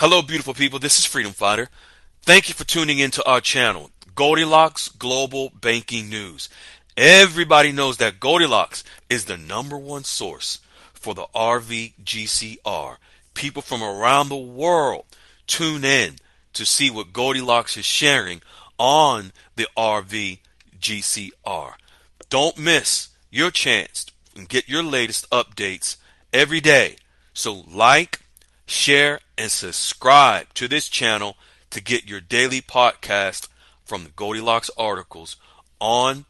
Hello, beautiful people. This is Freedom Fighter. Thank you for tuning into our channel, Goldilocks Global Banking News. Everybody knows that Goldilocks is the #1 source for the RVGCR. People from around the world tune in to see what Goldilocks is sharing on the RVGCR. Don't miss your chance and get your latest updates every day. So like, share, and subscribe to this channel to get your daily podcast from the Goldilocks articles on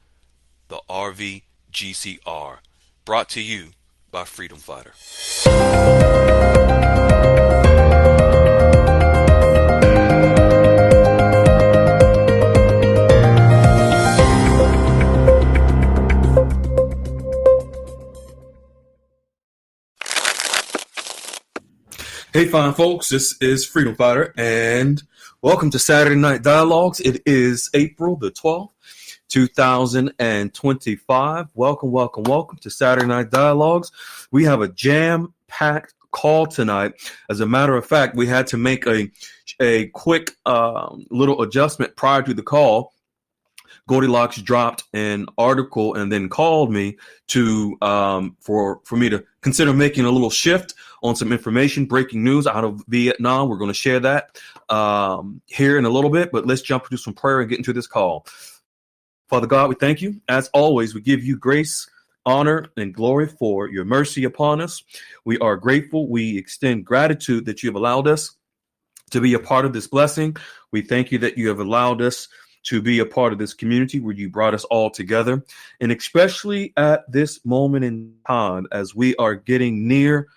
the RVGCR. Brought to you by Freedom Fighter. Hey, fine folks, this is Freedom Fighter, and welcome to Saturday Night Dialogues. It is April the 12th, 2025. Welcome to Saturday Night Dialogues. We have a jam-packed call tonight. As a matter of fact, we had to make a quick little adjustment prior to the call. Goldilocks dropped an article and then called me to for me to consider making a little shift on some information, breaking news out of Vietnam. We're going to share that here in a little bit, but let's jump into some prayer and get into this call. Father God, we thank you. As always, we give you grace, honor, and glory for your mercy upon us. We are grateful. We extend gratitude that you have allowed us to be a part of this blessing. We thank you that you have allowed us to be a part of this community where you brought us all together. And especially at this moment in time, as we are getting near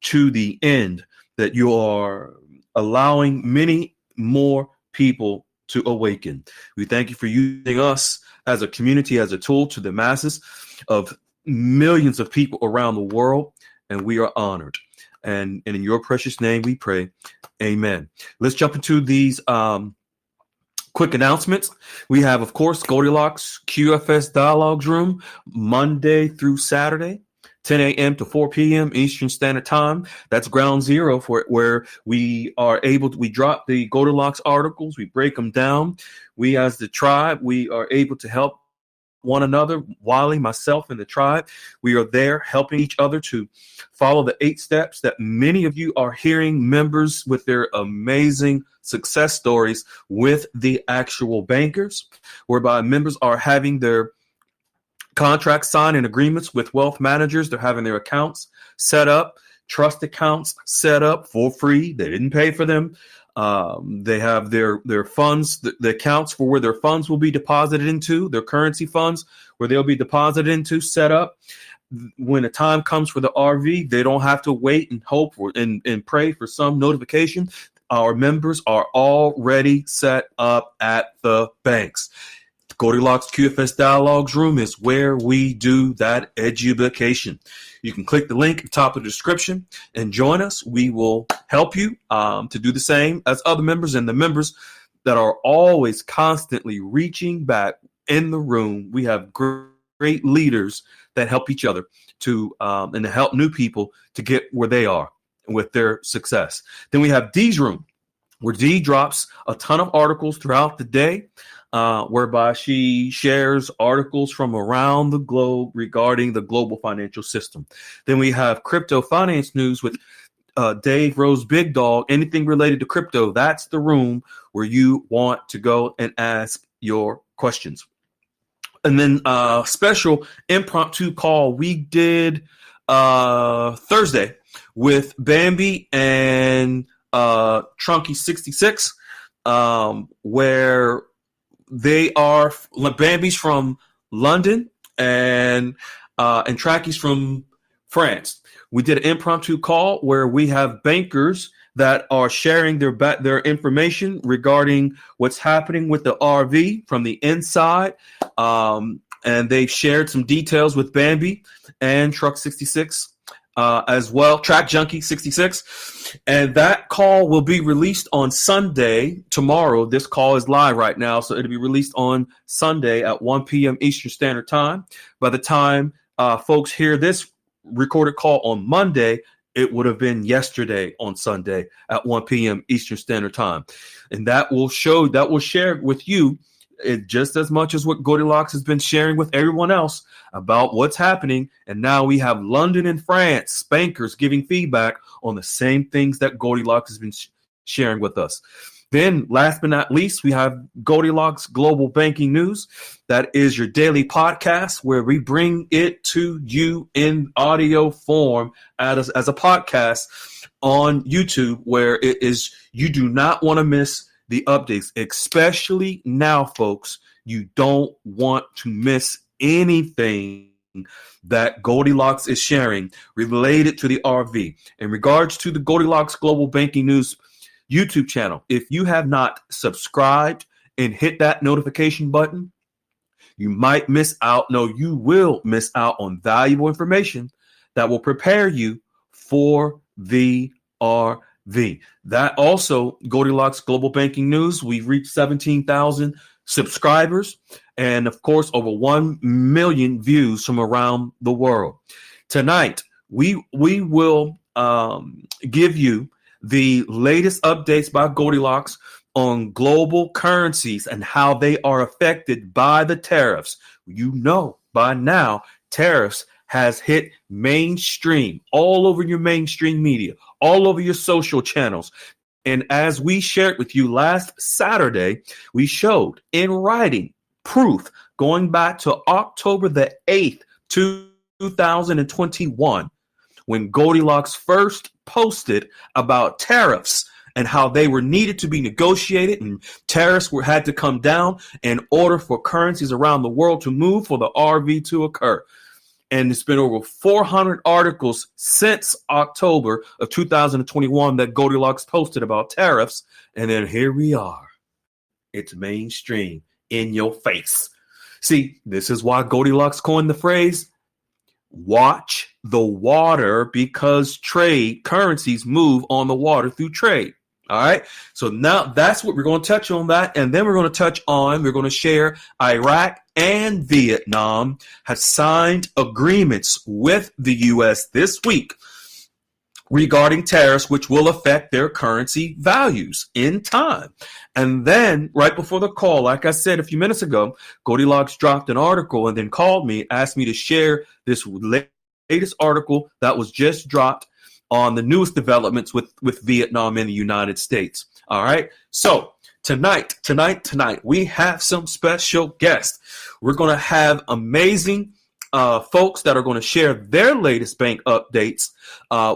to the end, that you are allowing many more people to awaken. We thank you for using us as a community, as a tool to the masses of millions of people around the world. And we are honored. And in your precious name we pray. Amen. Let's jump into these quick announcements. We have, of course, Goldilocks QFS Dialogues Room, Monday through Saturday, 10 a.m. to 4 p.m. Eastern Standard Time. That's ground zero for where we drop the Goldilocks articles, we break them down. We, as the tribe, we are able to help one another. Wiley, myself, and the tribe, we are there helping each other to follow the 8 steps that many of you are hearing members with their amazing success stories with the actual bankers, whereby members are having their contracts signed and agreements with wealth managers. They're having their accounts set up, trust accounts set up for free. They didn't pay for them. They have their funds, the accounts for where their funds will be deposited into, their currency funds where they'll be deposited into, set up. When the time comes for the RV, they don't have to wait and hope for and pray for some notification. Our members are already set up at the banks. Goldilocks QFS Dialogues Room is where we do that education. You can click the link at the top of the description and join us. We will help you to do the same as other members, and the members that are always constantly reaching back in the room. We have great leaders that help each other to and to help new people to get where they are with their success. Then we have Dee's Room, where Dee drops a ton of articles throughout the day, whereby she shares articles from around the globe regarding the global financial system. Then we have Crypto Finance News with Dave Rose Big Dog. Anything related to crypto, that's the room where you want to go and ask your questions. And then special impromptu call we did Thursday with Bambi and Trunky 66, where they are. Bambi's from London and Tracky's from France. We did an impromptu call where we have bankers that are sharing their information regarding what's happening with the RV from the inside. And they've shared some details with Bambi and Truck 66 as well, Track Junkie 66. And that call will be released on Sunday, tomorrow. This call is live right now, so it'll be released on Sunday at 1 p.m. Eastern Standard Time. By the time folks hear this recorded call on Monday, it would have been yesterday on Sunday at 1 p.m. Eastern Standard Time. And that will share with you just as much as what Goldilocks has been sharing with everyone else about what's happening. And now we have London and France bankers giving feedback on the same things that Goldilocks has been sharing with us. Then, last but not least, we have Goldilocks Global Banking News. That is your daily podcast where we bring it to you in audio form as a podcast on YouTube, where it is you do not want to miss the updates, especially now, folks. You don't want to miss anything that Goldilocks is sharing related to the RV. In regards to the Goldilocks Global Banking News YouTube channel, if you have not subscribed and hit that notification button, you might miss out. No, you will miss out on valuable information that will prepare you for the RV. That also, Goldilocks Global Banking News, we've reached 17,000 subscribers and, of course, over 1 million views from around the world. Tonight, we will give you the latest updates by Goldilocks on global currencies and how they are affected by the tariffs. You know by now, tariffs has hit mainstream, all over your mainstream media, all over your social channels. And as we shared with you last Saturday, we showed in writing proof going back to October the 8th, 2021, when Goldilocks first posted about tariffs and how they were needed to be negotiated and tariffs had to come down in order for currencies around the world to move for the RV to occur. And it's been over 400 articles since October of 2021 that Goldilocks posted about tariffs. And then here we are. It's mainstream in your face. See, this is why Goldilocks coined the phrase, watch the water, because currencies move on the water through trade. All right. So now that's what we're going to touch on that. And then we're going to share Iraq and Vietnam have signed agreements with the U.S. this week regarding tariffs, which will affect their currency values in time. And then right before the call, like I said a few minutes ago, Goldilocks dropped an article and then called me, asked me to share this latest article that was just dropped on the newest developments with Vietnam and the United States. All right. So tonight, we have some special guests. We're going to have amazing folks that are going to share their latest bank updates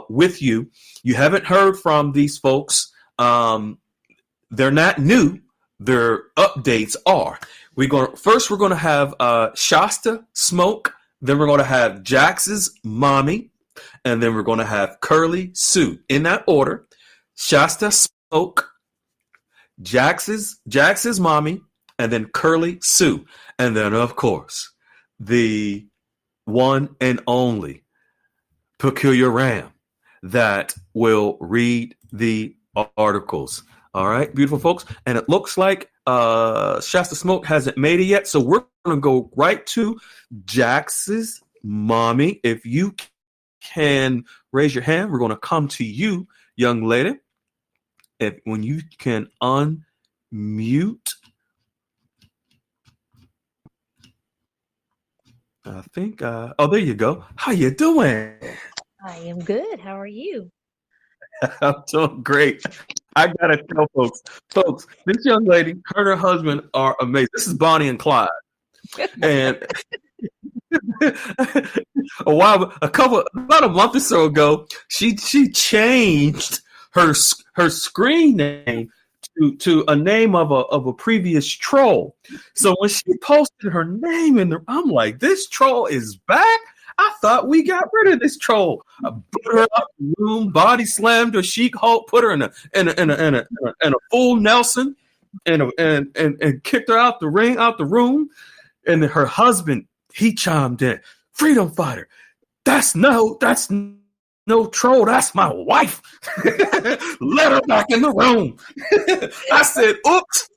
with you. You haven't heard from these folks. They're not new. Their updates are. We're going to have Shasta Smoke. Then we're going to have Jax's mommy. And then we're going to have Curly Sue in that order. Shasta Smoke, Jax's mommy, and then Curly Sue. And then, of course, the one and only Peculiar Ram that will read the articles. All right, beautiful folks. And it looks like Shasta Smoke hasn't made it yet. So we're going to go right to Jax's mommy. If you can raise your hand, we're going to come to you, young lady. When you can unmute. I think, there you go. How you doing? I am good. How are you? I'm doing great. I got to tell folks, this young lady, her and her husband are amazing. This is Bonnie and Clyde. And about a month or so ago, she changed her screen name to a name of a previous troll. So when she posted her name I'm like, this troll is back. I thought we got rid of this troll. I put her out the room, body slammed her, Sheik Hulk, put her in a full Nelson, and kicked her out the room. And then her husband, he chimed in, freedom fighter. That's No, troll, that's my wife. Let her back in the room. I said, oops.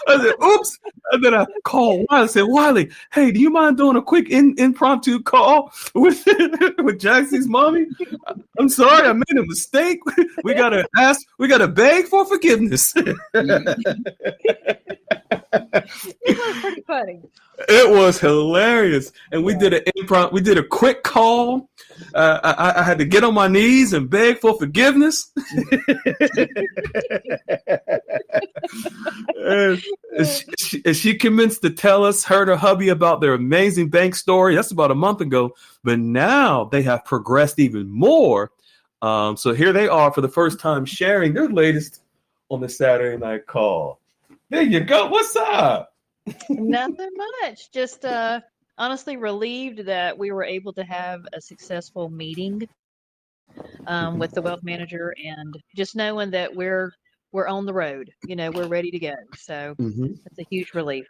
I said, oops. And then I called Wiley. I said, Wiley, hey, do you mind doing a quick impromptu call with with Jaxie's mommy? I'm sorry, I made a mistake. We gotta ask, we gotta beg for forgiveness. It was pretty funny. It was hilarious, and we Yeah. did an improv. We did a quick call. I had to get on my knees and beg for forgiveness. And she convinced to tell us her and her hubby about their amazing bank story. That's about a month ago, but now they have progressed even more. So here they are for the first time sharing their latest on the Saturday night call. There you go. What's up? Nothing much. Just honestly relieved that we were able to have a successful meeting with the wealth manager, and just knowing that we're on the road. We're ready to go. So it's a huge relief.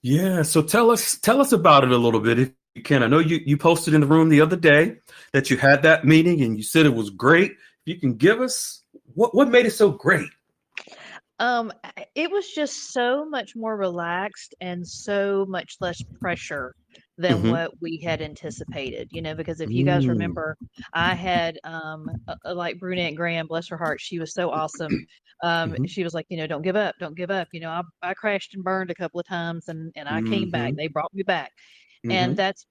Yeah. So tell us about it a little bit if you can. I know you posted in the room the other day that you had that meeting and you said it was great. If you can give us what made it so great. It was just so much more relaxed and so much less pressure than what we had anticipated, because if you guys remember, I had like Brunette Graham, bless her heart, she was so awesome. She was like, don't give up, don't give up. I crashed and burned a couple of times and I came back. They brought me back. And that's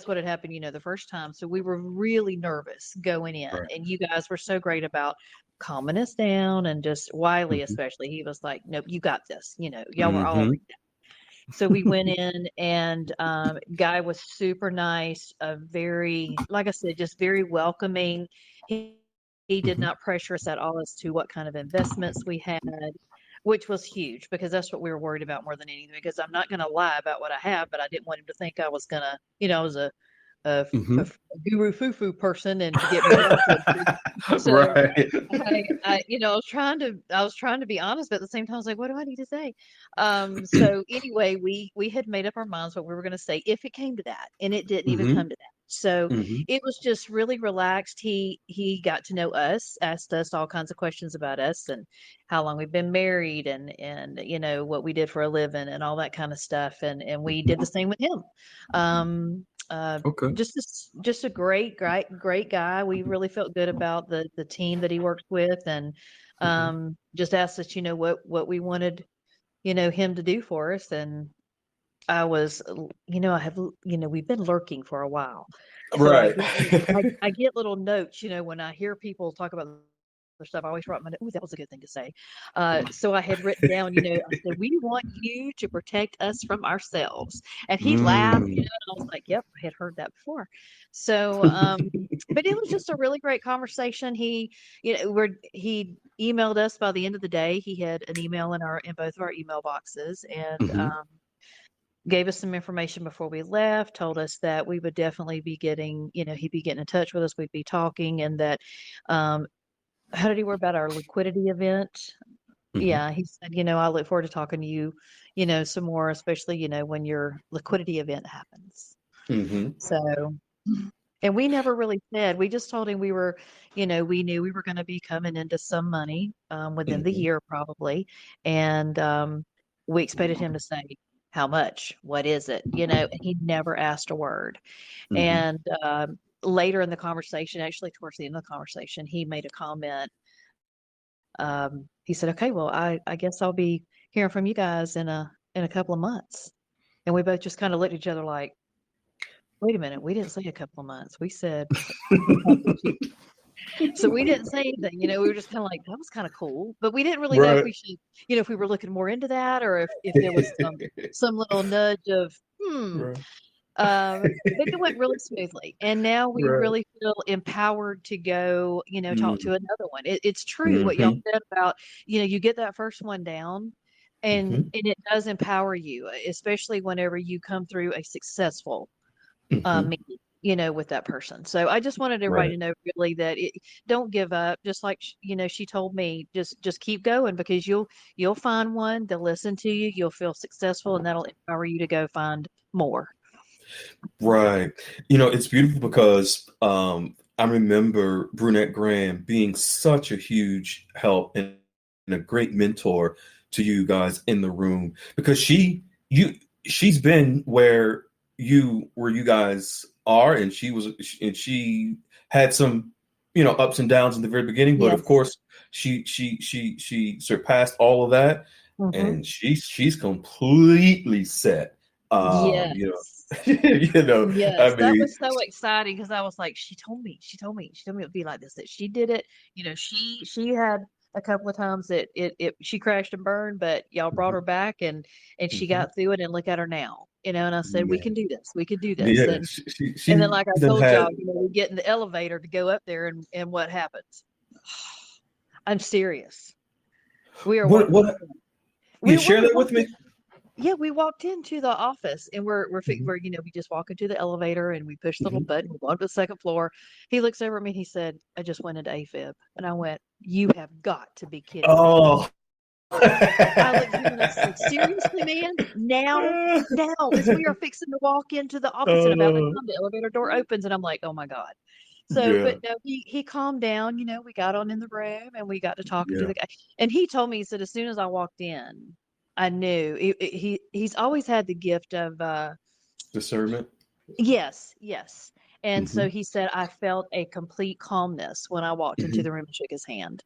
what had happened, the first time. So we were really nervous going in, Right. and you guys were so great about calming us down, and just Wiley, especially, he was like, nope, you got this. Y'all were all so we went in, and guy was super nice, very, like I said, just very welcoming. He did not pressure us at all as to what kind of investments we had, which was huge, because that's what we were worried about more than anything, because I'm not going to lie about what I have, but I didn't want him to think I was going to, I was a guru foo-foo person and to get me welcome. So Right. I was trying to be honest, but at the same time I was like, what do I need to say? So anyway, we had made up our minds what we were going to say if it came to that, and it didn't even come to that. So it was just really relaxed. He got to know us, asked us all kinds of questions about us and how long we've been married, and what we did for a living and all that kind of stuff, and we did the same with him. Okay. Just a great guy. We really felt good about the team that he worked with, and just asked us, what we wanted, him to do for us. And I was, I have, we've been lurking for a while. So Right. I get little notes, when I hear people talk about other stuff. I always write my note. Oh, that was a good thing to say. So I had written down, I said, we want you to protect us from ourselves. And he laughed, and I was like, yep, I had heard that before. So, but it was just a really great conversation. He emailed us by the end of the day. He had an email in both of our email boxes, and gave us some information before we left, told us that we would definitely be getting, he'd be getting in touch with us. We'd be talking, and that, how did he word about our liquidity event? Yeah, he said, I look forward to talking to you, some more, especially, when your liquidity event happens. So, and we never really said, we just told him we were, we knew we were going to be coming into some money within the year probably. And we expected him to say, how much? What is it? And he never asked a word. And later in the conversation, actually towards the end of the conversation, he made a comment. He said, okay, well, I guess I'll be hearing from you guys in a couple of months. And we both just kind of looked at each other like, wait a minute, we didn't say a couple of months. We said, so we didn't say anything, we were just kind of like, that was kind of cool, but we didn't really know if we should, if we were looking more into that, or if there was some little nudge of, but it went really smoothly. And now we really feel empowered to go, talk to another one. It's true what y'all said about, you get that first one down, and it does empower you, especially whenever you come through a successful meeting, with that person. So I just wanted everybody to know really that don't give up. Just like, she told me, just keep going, because you'll find one, they'll listen to you, you'll feel successful, and that'll empower you to go find more. Right. It's beautiful because I remember Brunette Graham being such a huge help and a great mentor to you guys in the room because she's been where you guys are, and she had some ups and downs in the very beginning, but of Yes. course she surpassed all of that, Hmm. and she's completely set. Yes. I Yes, that mean, was so exciting because I was like, she told me it would be like this, that she did it. She had a couple of times that she crashed and burned, but y'all brought her back and she mhm, got through it and look at her now, and I said, we yeah, can do this. We can do this. yeah, And then like I she's done told had y'all, we get in the elevator to go up there and what happens? I'm serious. We are what walking what we you were share we that with walked me? Yeah, we walked into the office and Mhm, we just walk into the elevator and we push the little mhm. button, we go up to the second floor. He looks over at me, he said, I just went into AFib. And I went, you have got to be kidding me. Oh. I looked at him and I said, seriously, man? Now, as we are fixing to walk into the office and about that Oh, time the elevator door opens and I'm like, oh my God. So, yeah, but no, he calmed down, we got on in the room and we got to talking to yeah. the guy. And he told me, he said, as soon as I walked in, I knew he's always had the gift of, Discernment. yes, yes. And so Hmm. he said, I felt a complete calmness when I walked into Hmm. the room and shook his hand.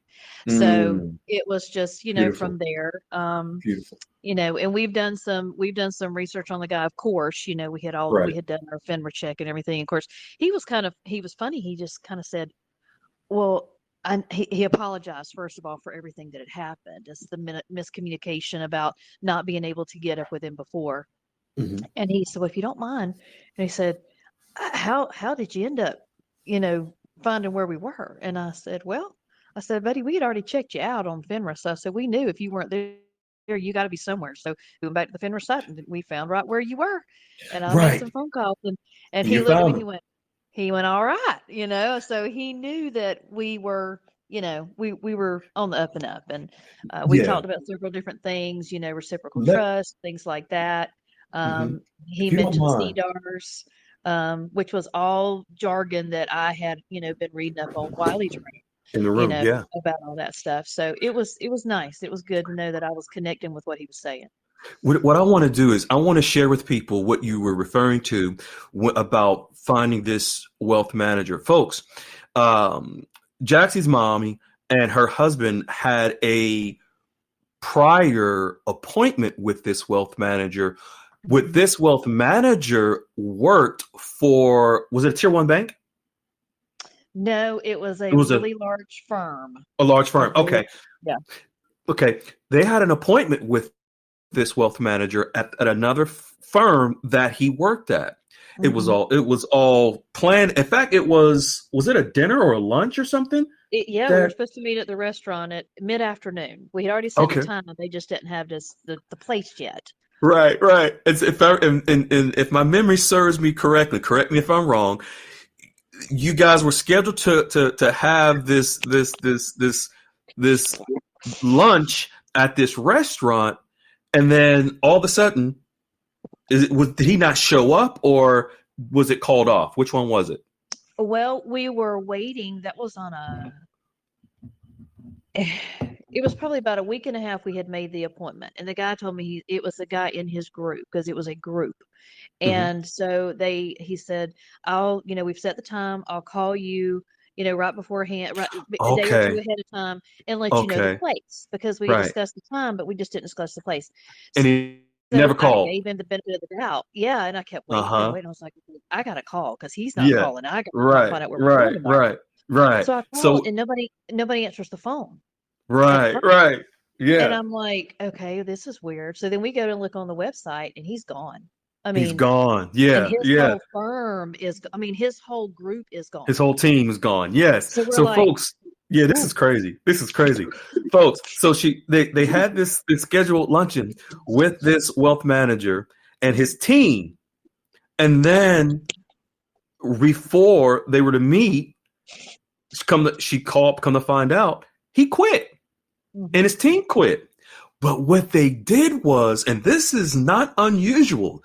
So Mm, it was just, beautiful, from there, beautiful. and we've done some research on the guy. Of course, we Right. had done our FINRA check and everything. Of course, he was funny. He just kind of said, well, he apologized first of all for everything that had happened. It's the miscommunication about not being able to get up with him before. Hmm. And he said, well, if you don't mind, and he said, how did you end up, you know, finding where we were? And I said, well, I said, buddy, we had already checked you out on FINRA. So I said, we knew if you weren't there, you got to be somewhere. So we went back to the FINRA site and we found right where you were. And I made Right. some phone calls and And he you looked at me, found them. he went, all right, so he knew that we were, we were on the up and up. And we Yeah. talked about several different things, reciprocal Let. trust, things like that. Mhm. He If you don't mentioned mind. CDARS, which was all jargon that I had, been reading up on while he's running, In the room. Yeah. about all that stuff. So it was nice. It was good to know that I was connecting with what he was saying. What I want to do is I want to share with people what you were referring to about finding this wealth manager. Folks, um, Jaxie's mommy and her husband had a prior appointment with this wealth manager. With Mhm. this wealth manager worked for, was it a tier one bank? No, it was It a was really large firm. a large A firm. really, Okay. yeah. Okay. They had an appointment with this wealth manager at another firm that he worked at. Hmm. It was all planned. In fact, was it a dinner or a lunch or something? Yeah, we were That supposed to meet at the restaurant at mid-afternoon. We had already set the okay. time. They just didn't have the place yet. Right, right. It's, if I and if my memory serves me correctly, correct me if I'm wrong. You guys were scheduled to have this lunch at this restaurant, and then all of a sudden, did he not show up, or was it called off? Which one was it? Well, we were waiting. That was on a it was probably about a week and a half we had made the appointment. And the guy told me it was a guy in his group because it was a group. Hmm. And so he said, we've set the time. I'll call you, right beforehand, right a day or two Okay, ahead of time and let you know the okay, place because we had right. discussed the time, but we just didn't discuss the place. And he So never I called. gave him the benefit of the doubt. Yeah. And I kept Uh waiting and huh. waiting. I was like, I got to call because he's not Yeah. calling. I got to call and Right. find out where we're going Right. tomorrow. Right. Right. So I called So and nobody answers the phone at right. first. Right. And Yeah. I'm like, okay, this is weird. So then we go to look on the website and he's gone. I He's mean, gone. and Yeah. his Yeah. whole firm his whole group is His gone. whole team is gone. Yes. So we're So like, folks, yeah, this ooh. is crazy. This is crazy. Folks, so they had this scheduled luncheon with this wealth manager and his team. And then before they were to meet, she called, come to find out, he quit and Mhm. his team quit. But what they did was, and this is not unusual,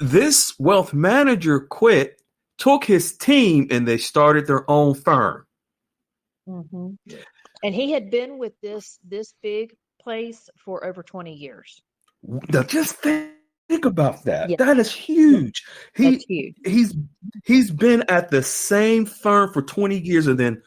this wealth manager quit took his team and they started their own firm. Mm-hmm. And he had been with this big place for over 20 years. Now just think about that. Yeah, That is yeah, huge. that's He huge. he's he's been at the same firm for 20 years and then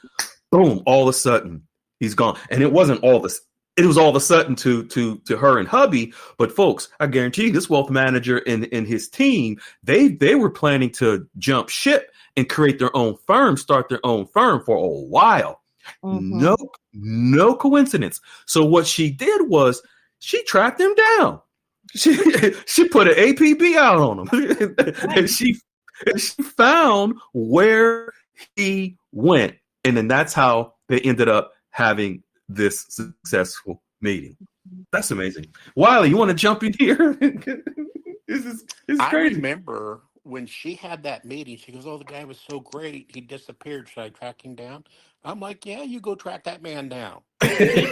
boom, all of a sudden he's gone. And it wasn't all this. It was all of a sudden to her and hubby. But folks, I guarantee you, this wealth manager and his team, they were planning to jump ship and create their own firm, start their own firm for a while. Mm-hmm. No coincidence. So what she did was she tracked him down. She she put an APB out on him, Right. and she found where he went, and then that's how they ended up having this successful meeting. That's amazing. Wiley, you want to jump in here? This is I crazy. remember when she had that meeting, she goes, "Oh, the guy was so great. He disappeared. Should I track him down?" I'm like, "Yeah, you go track that man down." You did.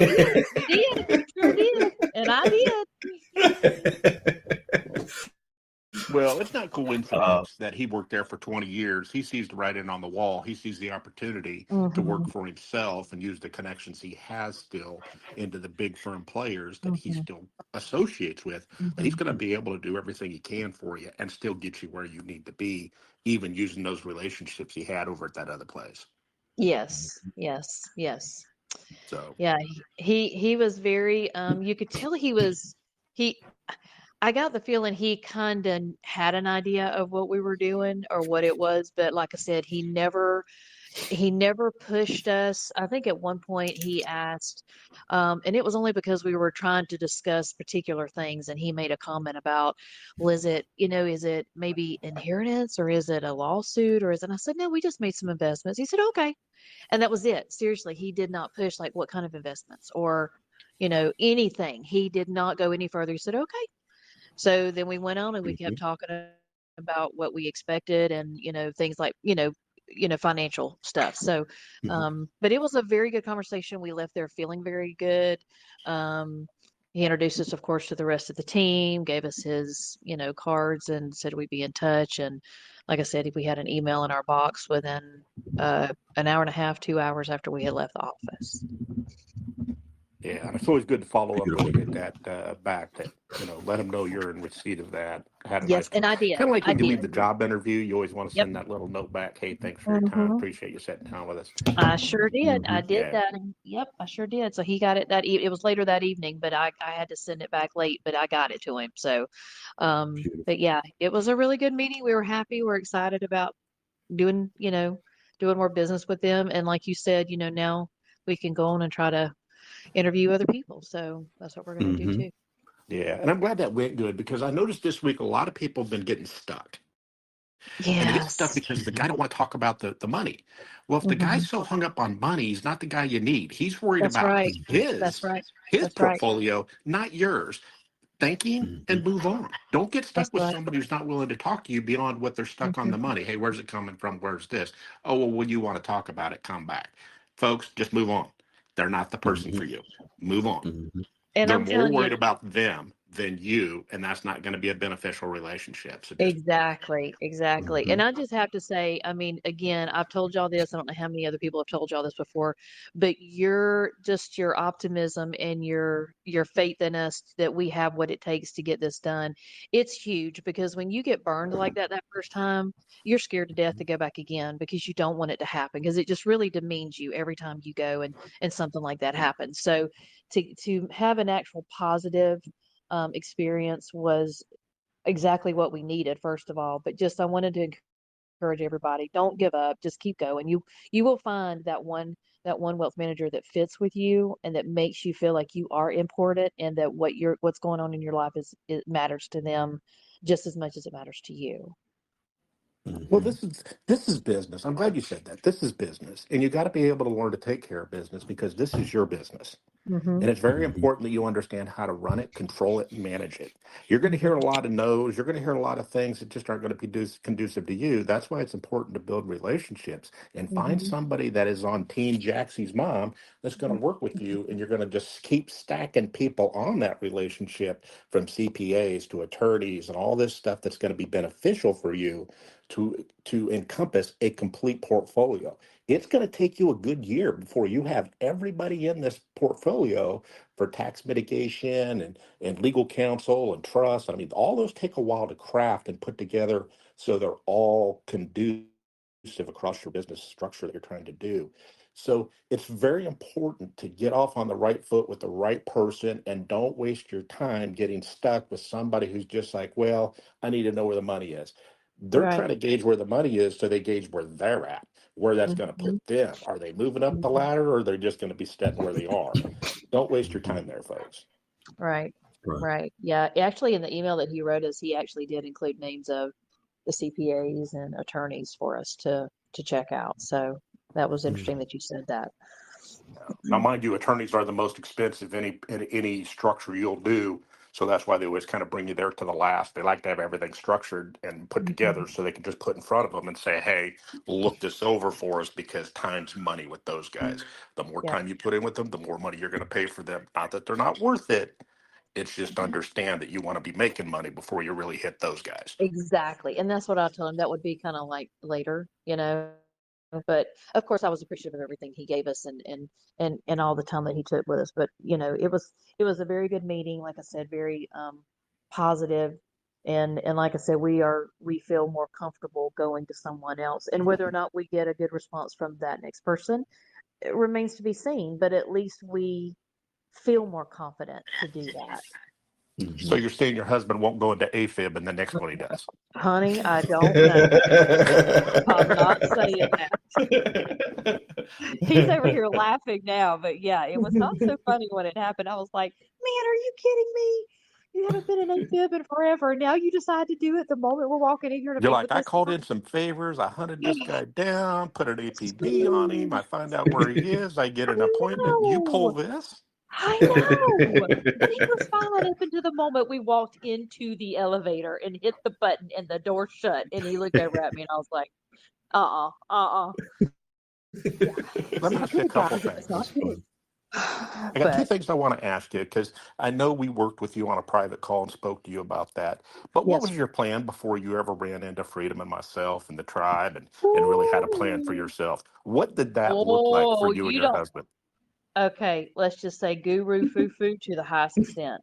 You did. You sure did. And I did. Well, it's not uh, coincidence that he worked there for 20 years. He sees the writing on the wall. He sees the opportunity to Mm-hmm. work for himself and use the connections he has still into the big firm players that he Mm-hmm. still associates with. That he's Mm-hmm. going to be able to do everything he can for you and still get you where you need to be, even using those relationships he had over at that other place. Yes. Yes. Yes. So, Yeah. He was very you could tell he I got the feeling he kind of had an idea of what we were doing or what it was, but like I said, he never pushed us. I think at one point he asked, and it was only because we were trying to discuss particular things, and he made a comment about, well, is it maybe inheritance or is it a lawsuit or is it? And I said, no, we just made some investments. He said, okay. And that was it. Seriously, he did not push like what kind of investments or, anything. He did not go any further. He said, okay. So then we went on and we kept mhm, talking about what we expected and, things like, financial stuff. So, mhm. but it was a very good conversation. We left there feeling very good. Um, he introduced us, of course, to the rest of the team, gave us his, cards and said we'd be in touch. And like I said, we had an email in our box within an hour and a half, 2 hours after we had left the office. yeah, and it's always good to follow up when Beautiful. you get that back. That let them know you're in receipt of that. Had a Yes, nice, and I did. kind of like I when you leave did. the job interview. You always want to Yep. send that little note back. Hey, thanks for your time. Hmm. Appreciate you sitting down with us. I sure did. I Hmm. did Yeah, that. And yep, I sure did. So he got it it was later that evening, but I had to send it back late, but I got it to him. So, but Beautiful. yeah, it was a really good meeting. We were happy. We're excited about doing, doing more business with them. And like you said, now we can go on and try to interview other people. So that's what we're going to do Hmm. too. yeah, and I'm glad that went good because I noticed this week a lot of people have been getting stuck. And they get stuck Yes. because the Hmm. guy don't want to talk about the money. Well, if the Hmm. guy's so hung up on money, he's not the guy you need. He's worried That's about right. Hmm. That's right. his That's right. portfolio, not yours. Thank him Hmm. and move on. Don't get That's stuck with right. somebody who's not willing to talk to you beyond what they're stuck on the Hmm. money. Hey, where's it coming from? Where's this? Oh, well, when you want to talk about it, come back. Folks, just move on. They're not the person Hmm. for you. Move on. Hmm. And They're I'm more telling you, worried about them than you, and that's not going to be a beneficial relationship. So just exactly, exactly. Hmm. And I just have to say, I mean, again, I've told y'all this. I don't know how many other people have told y'all this before, but your optimism and your faith in us that we have what it takes to get this done. It's huge because when you get burned like that first time, you're scared to death to go back again because you don't want it to happen because it just really demeans you every time you go and something like that happens. So to have an actual positive experience was exactly what we needed, first of all. But just I wanted to encourage everybody, don't give up, just keep going. You will find that one wealth manager that fits with you and that makes you feel like you are important and that what's going on in your life is it matters to them just as much as it matters to you. well, Hmm. this is business. I'm glad you said that. This is business, and you got to be able to learn to take care of business because this is your business. Mm-hmm. And it's very Hmm. important that you understand how to run it, control it, and manage it. You're going to hear a Mm-hmm. lot of no's. You're going to hear a lot of things that just aren't going to be conducive to you. That's why it's important to build relationships and find Mm-hmm. somebody that is on Team Jaxie's mom that's going to work with you. And you're going to just keep stacking people on that relationship from CPAs to attorneys and all this stuff that's going to be beneficial for you to encompass a complete portfolio. It's going to take you a good year before you have everybody in this portfolio for tax mitigation and legal counsel and trust. I mean, all those take a while to craft and put together so they're all conducive across your business structure that you're trying to do. So it's very important to get off on the right foot with the right person and don't waste your time getting stuck with somebody who's just like, well, I need to know where the money is. They're Right. trying to gauge where the money is so they gauge where they're at, where that's going to Mhm. put them. Are they moving up the Mhm. ladder or are they just going to be stepping where they are? Don't waste your time there, folks. Right. Right. Right. Yeah. Actually, in the email that he wrote us, he actually did include names of the CPAs and attorneys for us to check out. So that was interesting that you said that. Now, mind you, attorneys are the most expensive any structure you'll do. So that's why they always kind of bring you there to the last. They like to have everything structured and put together Mhm. so they can just put in front of them and say, hey, look this over for us because time's money with those guys. The more Yeah. time you put in with them, the more money you're going to pay for them. Not that they're not worth it. It's just understand that you want to be making money before you really hit those guys. Exactly. And that's what I told him. That would be kind of like later, But of course, I was appreciative of everything he gave us and all the time that he took with us. But it was a very good meeting. Like I said, very positive, and like I said, we feel more comfortable going to someone else. And whether or not we get a good response from that next person, it remains to be seen. But at least we feel more confident to do that. So you're saying your husband won't go into AFib and the next one he does. Honey, I don't know. I'm not saying that. He's over here laughing now, but yeah, it was not so funny when it happened. I was like, man, are you kidding me? You haven't been in AFib in forever. And now you decide to do it the moment we're walking in here to You're meet like, with I this called guy. in some favors. I hunted this guy down, put an APB on him. I find out where he is. I get I an appointment. You pull know. this? I know. And he was fine up until the moment we walked into the elevator and hit the button and the door shut. And he looked over at me and I was like, uh-uh. Yeah. Let It's me not ask you a good, couple guys. It's things. not good. I got two But things I want to ask you because I know we worked with you on a private call and spoke to you about that. But what yes. was your plan before you ever ran into Freedom and myself and the tribe and really had a plan for Ooh. yourself? What did that look like for Oh, you and you your don't. husband? Okay, let's just say guru foo foo to the highest extent.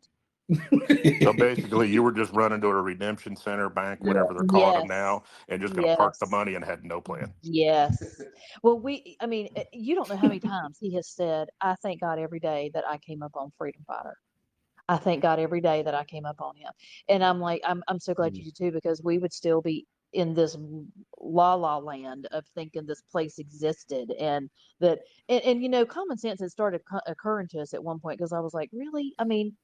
So basically, you were just running to a redemption center, bank, Yeah. whatever they're calling them Yes. now, and just going to park the Yes. money and had no plan. Yes. Well, I mean, you don't know how many times he has said, I thank God every day that I came up on Freedom Fighter. I thank God every day that I came up on him. And I'm like, I'm so glad you do too, because we would still be in this la la land of thinking this place existed and that, and common sense had started occurring to us at one point because I was like, really? I mean,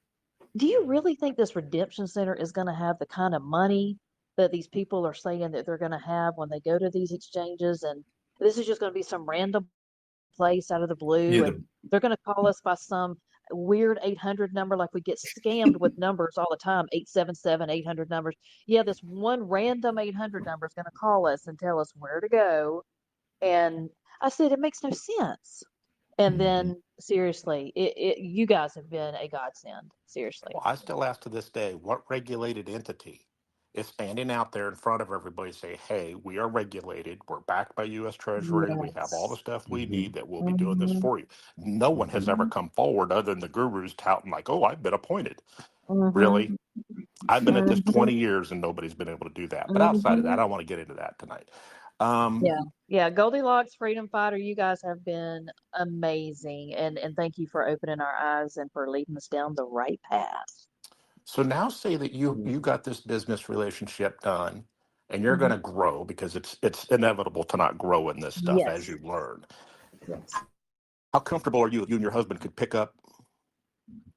do you really think this redemption center is going to have the kind of money that these people are saying that they're going to have when they go to these exchanges? And this is just going to be some random place out of the Yeah. blue, and they're going to call us by some weird 800 number, like we get scammed with numbers all the time, 877 800 numbers. Yeah, this one random 800 number is going to call us and tell us where to go. And I said, it makes no sense. And Mhm. then seriously, you guys have been a godsend. Seriously. Well, I still ask to this day, what regulated entity is standing out there in front of everybody say, hey, we are regulated. We're backed by U.S. Treasury. We have all the Yes. stuff we Mhm. need that will be doing this Mm-hmm. for you. No one has Mhm. ever Mm-hmm. come forward other than the gurus touting like, oh, I've been appointed. Mm-hmm. Really? I've been at this Mm-hmm. 20 years and nobody's been able to do that. But outside of that, I Mm-hmm. don't want to get into that tonight. Um, Yeah. Yeah. Goldilocks Freedom Fighter, you guys have been amazing. And thank you for opening our eyes and for leading us down the right path. So now say that you Mhm. got this business relationship done and you're going Hmm. to grow because it's inevitable to not grow in this stuff as Yes. you learn. Yes. How comfortable are you if you and your husband could pick up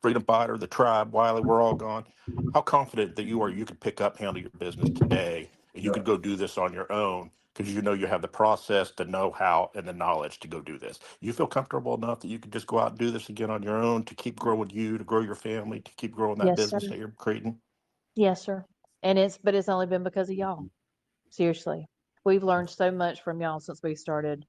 Freedom Fighter, the tribe, Wiley, we're all gone? How confident that you are you could pick up, handle your business today, and you Yeah. could go do this on your own because you know you have the process, the know-how, and the knowledge to go do this. You feel comfortable enough that you could just go out and do this again on your own to keep growing you, to grow your family, to keep growing that Yes, business sir. that you're creating? Yes, sir. But it's only been because of y'all. Seriously. We've learned so much from y'all since we started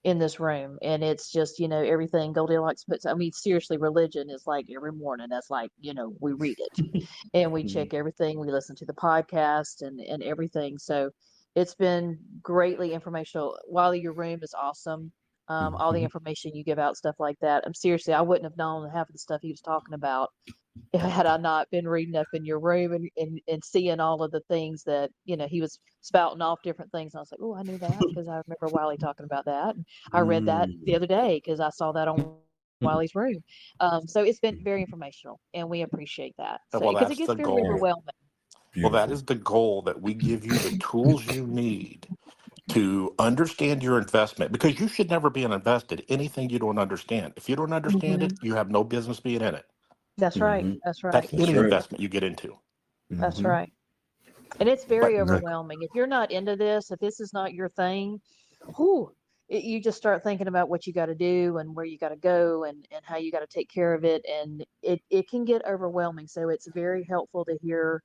in this room. And it's just, everything Goldilocks puts, I mean, seriously, religion is like every morning. That's like, we read it and we Mhm. check everything. We listen to the podcast and everything. So it's been greatly informational. Wally, your room is awesome. All the Mhm. information you give out, stuff like that. I'm seriously, I wouldn't have known half of the stuff he was talking about had I not been reading up in your room and seeing all of the things that, he was spouting off different things. And I was like, oh, I knew that because I remember Wiley talking about that. And I read that the Mm. other day because I saw that on Wiley's room. So it's been very informational and we appreciate that. So, Well, because it that's gets the very Yeah, goal. overwhelming. Well, that beautiful. is the goal, that we give you the tools you need to understand your investment, because you should never be invested anything you don't understand. If you don't understand Hmm. it, you have no business being in it. That's right. Hmm. That's right. That's That's any right. investment you get into. That's Hmm. right. And it's very But Exactly. overwhelming. If you're not into this, if this is not your thing, whew, you just start thinking about what you got to do and where you got to go and how you got to take care of it. And it can get overwhelming. So it's very helpful to hear,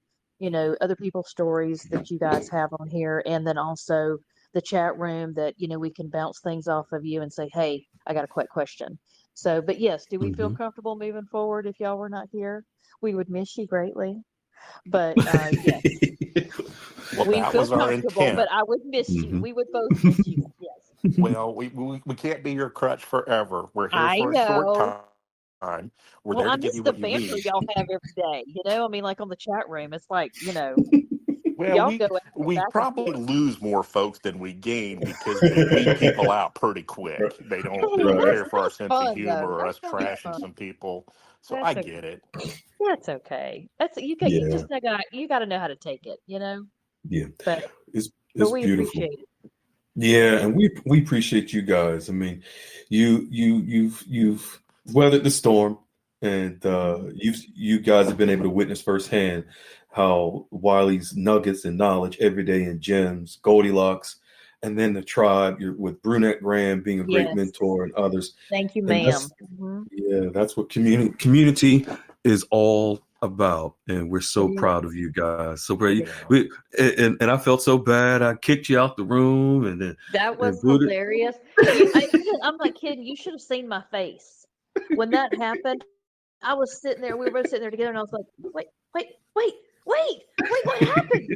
other people's stories that you guys have on here. And then also the chat room that, we can bounce things off of you and say, hey, I got a quick question. So, but yes, do we feel Hmm. comfortable moving forward if y'all were not here? We would miss you greatly. But yes, well, we that feel was our comfortable, but intent. I would miss you. Hmm. We would both miss you. Yes. Well, we can't be your crutch forever. We're here I for a short know. time. We're Well, there I to give miss you the what you banter need. y'all have every day. I mean, like on the chat room, it's like, Well, y'all we go at it we back and probably forth. lose more folks than we gain because we weed people out pretty quick. They Hey, don't Right. care that's for our that's sense of fun humor though. or That's us gonna be trashing fun. some people. So I That's okay. get it. That's okay. That's you Yeah. just got to know how to take it. Yeah. But It's we beautiful. appreciate it. Yeah, and we appreciate you guys. I mean, you've weathered the storm, and Mhm. you guys have been able to witness firsthand how Wiley's nuggets and knowledge every day in gems, Goldilocks, and then the tribe. You're with Brunette Graham being a great Yes. mentor and others, Thank you, and ma'am. Hmm. that's what community is all about, and we're It so is. proud of you guys. So It great. is. Yeah. And I felt so bad. I kicked you out the room, and then That and was booted. hilarious. I'm not kidding. You should have seen my face when that happened. I was sitting there. We were both sitting there together, and I was like, "Wait, wait, wait, wait! What happened?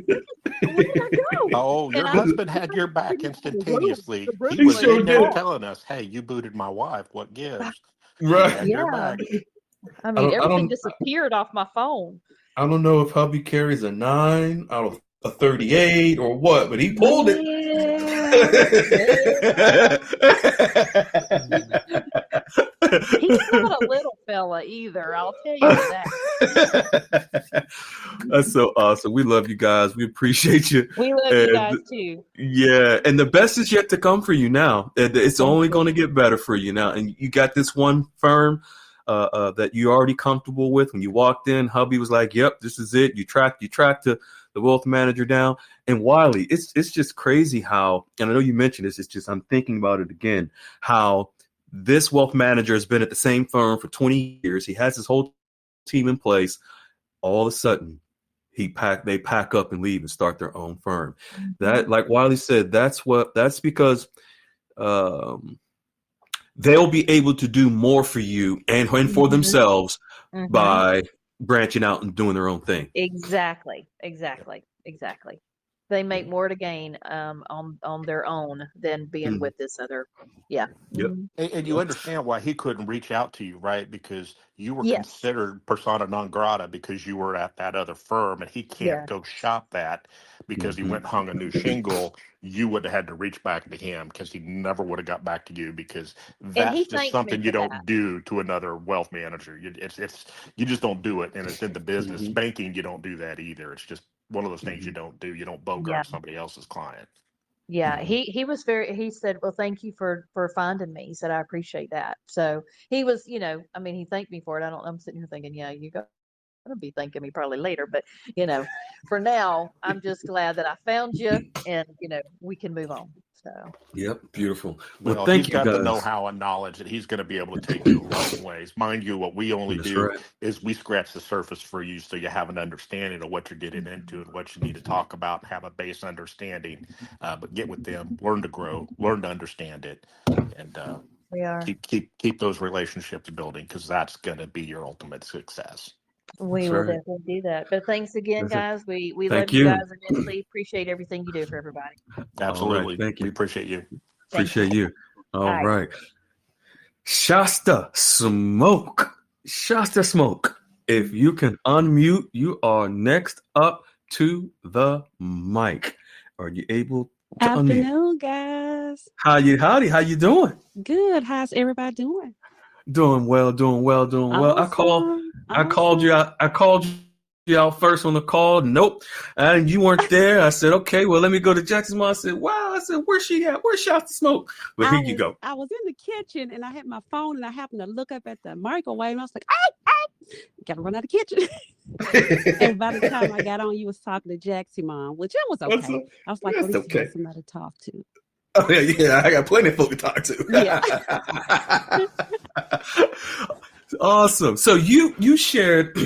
Where did I go?" Oh, And your I We husband had your back the room, instantaneously. the room He was was sure in there did. dark. telling us, "Hey, you booted my wife. What gives?" He Right. had your Yeah, back. I I mean, don't. I everything don't. disappeared off my phone. I don't know if hubby carries a 9 out of a 38 or what, but he pulled it. Yeah, yeah. He's not a little fella either. I'll tell you that. That's so awesome. We love you guys. We appreciate you. We love you And guys too. yeah, and the best is yet to come for you now. It's Thank only going you. to get better for you now. And you got this one firm that you're already comfortable with. When you walked in, hubby was like, "Yep, this is it." You tracked the wealth manager down. And Wiley, it's just crazy how. And I know you mentioned this. It's just I'm thinking about it again. How this wealth manager has been at the same firm for 20 years. He has his whole team in place. All of a sudden, they pack up and leave and start their own firm. Mhm. That, like Wiley said, that's because um, they'll be able to do more for you and for Mhm. themselves Mhm. by branching out and doing their own thing. Exactly. Yep. Exactly. Exactly. They make Yeah. more to gain on their own than being Mhm. with this other. Yeah. Yep. Hmm. And you Yep. understand why he couldn't reach out to you, right? Because you were Yes. considered persona non grata because you were at that other firm, and he can't Yeah. go shop that because he Mhm. went and hung a new shingle. You would have had to reach back to him because he never would have got back to you, because And he that's just thanked me something you for that. don't do to another wealth manager. It's you just don't do it, and it's in the business. Mhm. Banking, you don't do that either. It's just one of those things you Mhm. don't do. You don't Yeah. bogart somebody else's client. Yeah, Mhm. he was very he said, "Well, thank you for finding me." He said, "I appreciate that." So, he was, I mean, he thanked me for it. I'm sitting here thinking, "Yeah, you're gonna be thanking me probably later." But, for now, I'm just glad that I found you and, we can move on. So, Yep. Beautiful. Well, Well, he's thank you got the guys. know-how and knowledge that he's going to be able to take you a long ways. Mind you, what we only That's do right. is we scratch the surface for you so you have an understanding of what you're getting into mhm, and what you need to talk about and have a base understanding. But get with them, learn to grow, learn to understand it, and we are. keep those relationships building, because that's going to be your ultimate success. We That's will right. definitely do that. But thanks again, That's it. guys. We love Thank you you. guys immensely. Appreciate everything you do for everybody. All right. Absolutely. Thank We you. appreciate you. Thank you. Appreciate you. All All right. right. Shasta Smoke. Shasta Smoke. If you can unmute, you are next up to the mic. Are you able to unmute? Afternoon, guys. Howdy. How you doing? Good. How's everybody doing? Doing well, doing well, doing well. Awesome. I called Awesome. you out. I called you out first on the call. Nope. And you weren't there. I said, okay, well, let me go to Jackson's mom. I said, wow. I said, where's she at? Where's Shasta Smoke? But I here you was go. I was in the kitchen and I had my phone and I happened to look up at the microwave and I was like, oh, gotta run out of the kitchen. And by the time I got on, you was talking to Jackson mom, which it was What's okay. up? I was like, at That's least he okay. has somebody to talk to. Oh, yeah, I got plenty of folk to talk to. Yeah. Awesome. So you shared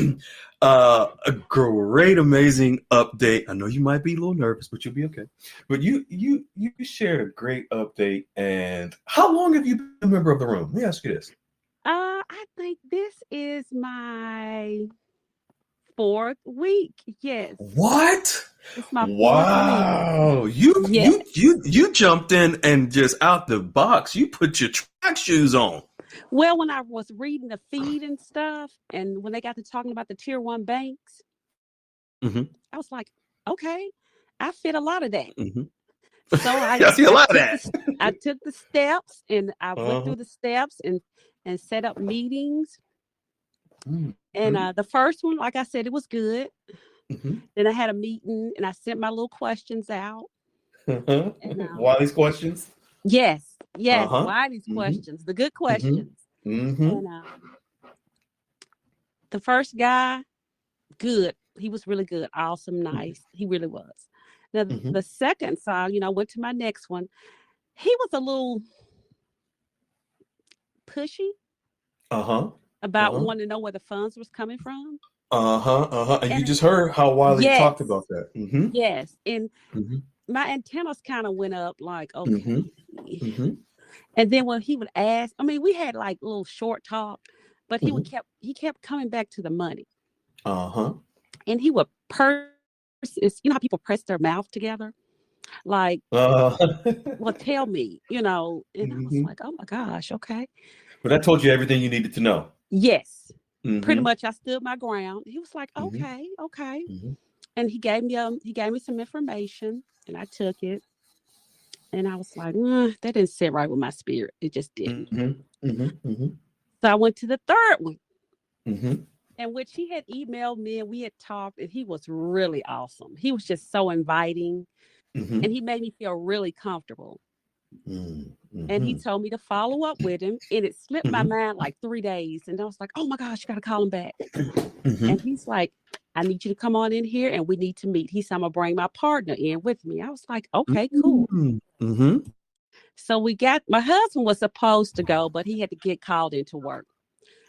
a great, amazing update. I know you might be a little nervous, but you'll be okay. But you shared a great update. And how long have you been a member of the room? Let me ask you this. I think this is my 4th week. Yes. What? It's my 4th week. Wow. Yes. You jumped in and just out the box. You put your track shoes on. Well, when I was reading the feed and stuff, and when they got to talking about the tier 1 banks, Mm-hmm. I was like, okay, I fit a lot of that. Mm-hmm. So I see a lot of that. I took the steps and I went Uh-huh. through the steps and set up meetings. Mm-hmm. And the first one, like I said, it was good. Mm-hmm. Then I had a meeting and I sent my little questions out. Uh-huh. And, Why these questions? yes. Uh-huh. Why these Mhm. questions? The good questions. Mm-hmm. And the first guy, good. He was really good. Awesome. Nice. He really was. Now, Mhm. the second song, went to my next one. He was a little pushy Uh-huh. about Uh-huh. wanting to know where the funds was coming from. Uh-huh. Uh-huh. And you And just heard how Wiley yes, talked about that. Mm-hmm. yes. And Mm-hmm. my antennas kind of went up like, Mm-hmm. okay. Mm-hmm. And then when he would ask, I mean, we had like a little short talk, but he kept coming back to the money. Uh-huh. And he would how people press their mouth together? Like, well, tell me, and I was mm-hmm. like, oh my gosh, okay. But that told you everything you needed to know. Yes. Mm-hmm. Pretty much I stood my ground. He was like, Mm-hmm. okay. Mm-hmm. And he gave me some information and I took it. And I was like, that didn't sit right with my spirit. It just didn't. Mm-hmm. Mm-hmm. Mm-hmm. So I went to the third one. Mm-hmm. In which he had emailed me and we had talked, and he was really awesome. He was just so inviting, Mm-hmm. and he made me feel really comfortable. Mm-hmm. And he told me to follow up with him, and it slipped my mind like 3 days. And I was like, oh my gosh, you got to call him back. Mm-hmm. And he's like, I need you to come on in here and we need to meet. He said, I'm going to bring my partner in with me. I was like, okay, cool. Mm-hmm. So my husband was supposed to go, but he had to get called into work.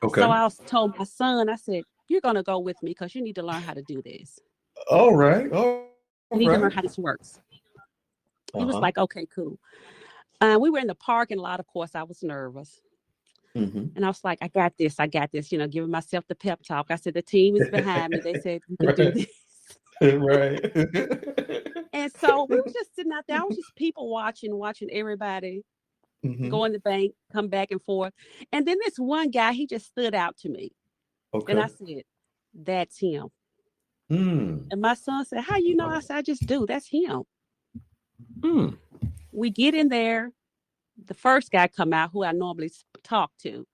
Okay. So I told my son, I said, you're going to go with me because you need to learn how to do this. All right. You need to learn how this works. He was like, okay, cool. We were in the parking lot. Of course, I was nervous. Mm-hmm. And I was like, I got this, giving myself the pep talk. I said, the team is behind me. They said, you can do this. Right. And so we were just sitting out there. I was just people watching everybody go in the bank, come back and forth. And then this one guy, he just stood out to me. Okay. And I said, that's him. And my son said, how you know? I said, I just do. That's him. We get in there. The first guy come out who I normally talk to.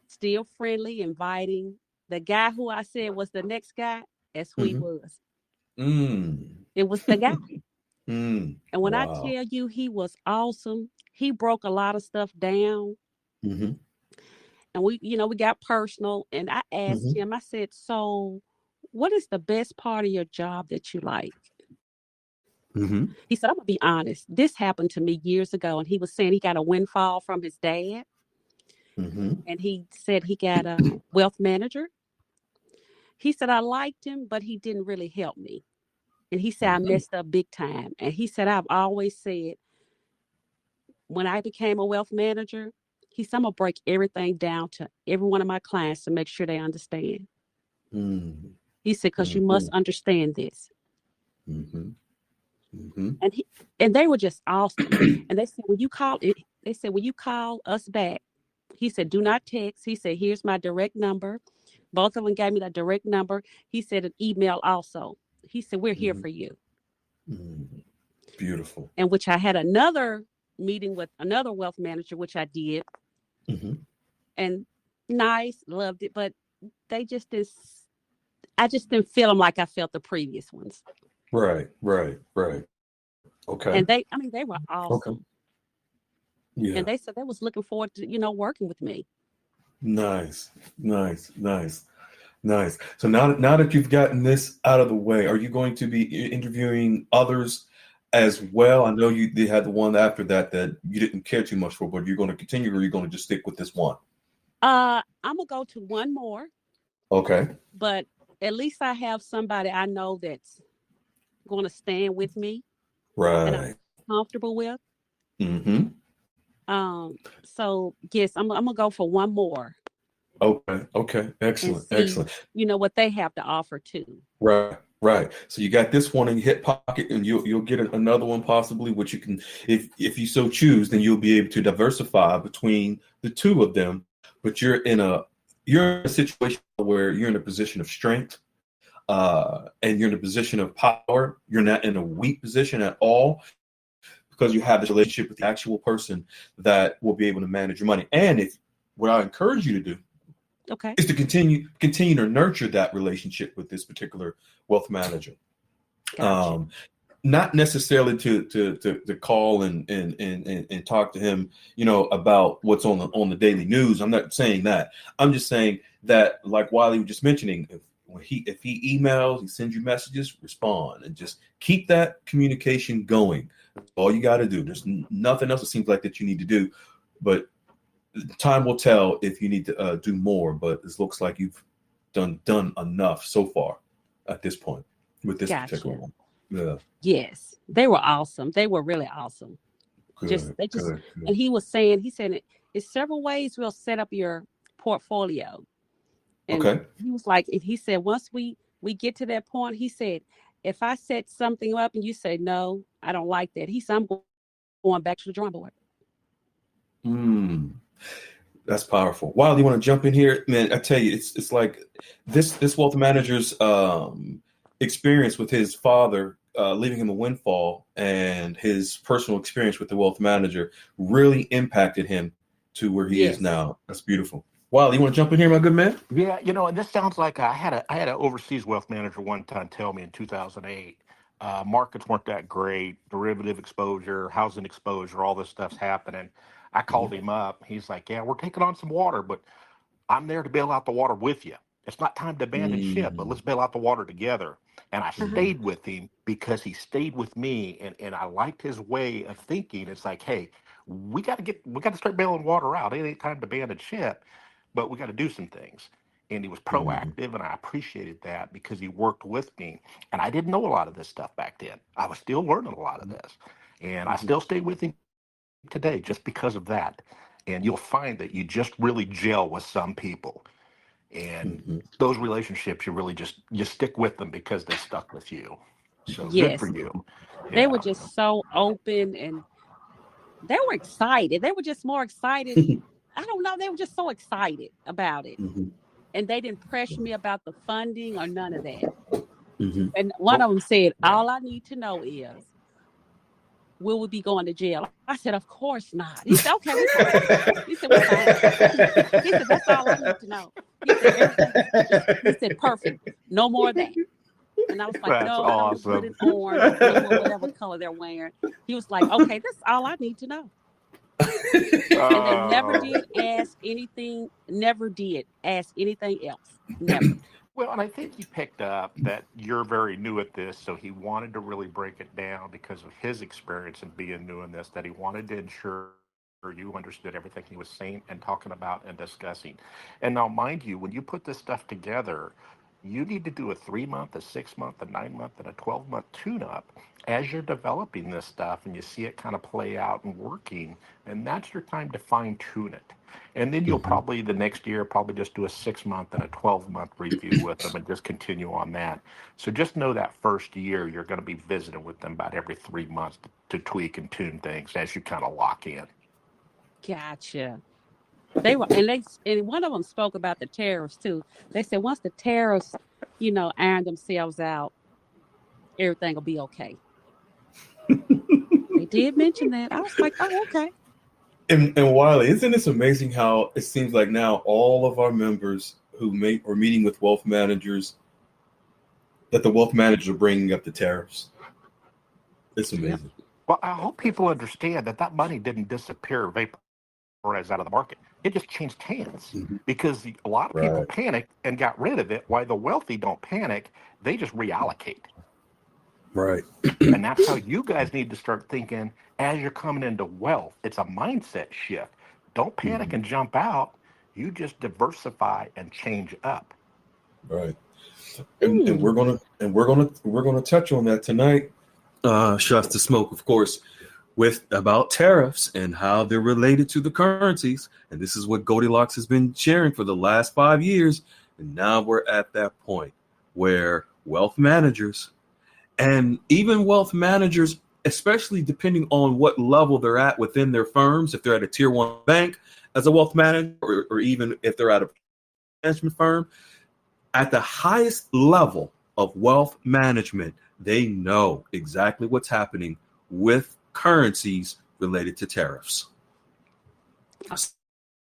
Still friendly, inviting. The guy who I said was the next guy, that's who he was. It was the guy. And when I tell you he was awesome, he broke a lot of stuff down. And we got personal. And I asked him, I said, so what is the best part of your job that you like? He said, I'm going to be honest. This happened to me years ago. And he was saying he got a windfall from his dad. And he said he got a wealth manager. He said, I liked him, but he didn't really help me. And he said, I messed up big time. And he said, I've always said, when I became a wealth manager, he said, I'm going to break everything down to every one of my clients to make sure they understand. Mm-hmm. He said, because you must understand this. Mm-hmm. Mm-hmm. And they were just awesome. And they said, when you call us back, he said, do not text. He said, here's my direct number. Both of them gave me that direct number. He said an email also. He said, we're here Mm-hmm. for you. Mm-hmm. Beautiful. And which I had another meeting with another wealth manager, which I did. Mm-hmm. And nice, loved it. But they just didn't, I just didn't feel them like I felt the previous ones. Right. Okay. And they were Okay. awesome. Yeah. And they said they was looking forward to, working with me. Nice. So now that you've gotten this out of the way, are you going to be interviewing others as well? I know they had the one after that you didn't care too much for, but you're going to continue, or you're going to just stick with this one? I'm gonna go to one more, Okay. but at least I have somebody I know that's going to stand with me and I'm Right. comfortable with. Mm-hmm. So yes, I'm gonna go for one more Okay. and Excellent. see, what they have to offer too. Right. So you got this one in your hip pocket, and you'll get another one possibly, which you can, if you so choose, then you'll be able to diversify between the two of them. But you're in a situation where you're in a position of strength, and you're in a position of power. You're not in a weak position at all, because you have this relationship with the actual person that will be able to manage your money. And what I encourage you to do Okay. is to continue to nurture that relationship with this particular wealth manager. Gotcha. Not necessarily to call and talk to him, about what's on the daily news. I'm not saying that. I'm just saying that, like Wiley was just mentioning, if he emails, he sends you messages, respond, and just keep that communication going. That's all you got to do. There's nothing else it seems like that you need to do, but time will tell if you need to do more. But it looks like you've done enough so far at this point with this particular Gotcha. one. Yeah. Yes, they were awesome. They were really awesome. Good. And he said it's several ways we'll set up your portfolio. And Okay. he was like, and he said, once we get to that point, he said, if I set something up and you say, no, I don't like that. He said, I'm going back to the drawing board. That's powerful. Wow, you want to jump in here, man? I tell you, it's like this wealth manager's experience with his father leaving him a windfall, and his personal experience with the wealth manager really impacted him to where he is Yes. now. That's beautiful. Wow, you want to jump in here, my good man? Yeah, and this sounds like I had an overseas wealth manager one time tell me in 2008, markets weren't that great, derivative exposure, housing exposure, all this stuff's happening. I called him up. He's like, "Yeah, we're taking on some water, but I'm there to bail out the water with you. It's not time to abandon ship, but let's bail out the water together." And I Uh-huh. stayed with him because he stayed with me, and I liked his way of thinking. It's like, hey, we got to start bailing water out. It ain't time to abandon ship, but we got to do some things. And he was proactive, and I appreciated that because he worked with me. And I didn't know a lot of this stuff back then. I was still learning a lot of this, and I still stay with him today just because of that. And you'll find that you just really gel with some people, and those relationships you stick with them because they stuck with you. So good for Yes. you. They were Yeah. just so open and they were excited. They were just more excited. I don't know. They were just so excited about it. And they didn't pressure me about the funding or none of that. And one of them said, all I need to know is, will we be going to jail? I said, of course not. He said, okay, we fine. He said, we fine. He said, that's all I need to know. He said, everything he said, perfect. No more of that. And I was like, That's no, I don't do it in awesome. orange or blue or whatever color they're wearing. He was like, okay, that's all I need to know. And they never did ask anything else. Never. Well, and I think he picked up that you're very new at this, so he wanted to really break it down because of his experience in being new in this, that he wanted to ensure you understood everything he was saying and talking about and discussing. And now, mind you, when you put this stuff together, you need to do a 3 month, a 6 month, a 9 month, and a 12-month tune-up as you're developing this stuff and you see it kind of play out and working. And that's your time to fine tune it. And then you'll Mm-hmm. probably the next year probably just do a 6 month and a 12-month review with them and just continue on that. So just know that first year you're going to be visiting with them about every 3 months to tweak and tune things as you kind of lock in. Gotcha. And one of them spoke about the tariffs too. They said once the tariffs, iron themselves out, everything will be okay. They did mention that. I was like, oh, okay. And Wiley, isn't this amazing how it seems like now all of our members who are meeting with wealth managers, that the wealth managers are bringing up the tariffs? It's Yep. amazing. Well, I hope people understand that that money didn't disappear, vaporize out of the market. It just changed hands Mm-hmm. because a lot of people Right. panicked and got rid of it. While the wealthy don't panic, they just reallocate. Right. And that's how you guys need to start thinking as you're coming into wealth. It's a mindset shift. Don't panic Mm-hmm. and jump out. You just diversify and change up. Right. And we're gonna touch on that tonight. Shasta Smoke, of course, with about tariffs and how they're related to the currencies. And this is what Goldilocks has been sharing for the last 5 years. And now we're at that point where wealth managers and even wealth managers, especially depending on what level they're at within their firms, if they're at a tier one bank as a wealth manager, or even if they're at a management firm, at the highest level of wealth management, they know exactly what's happening with currencies related to tariffs. So,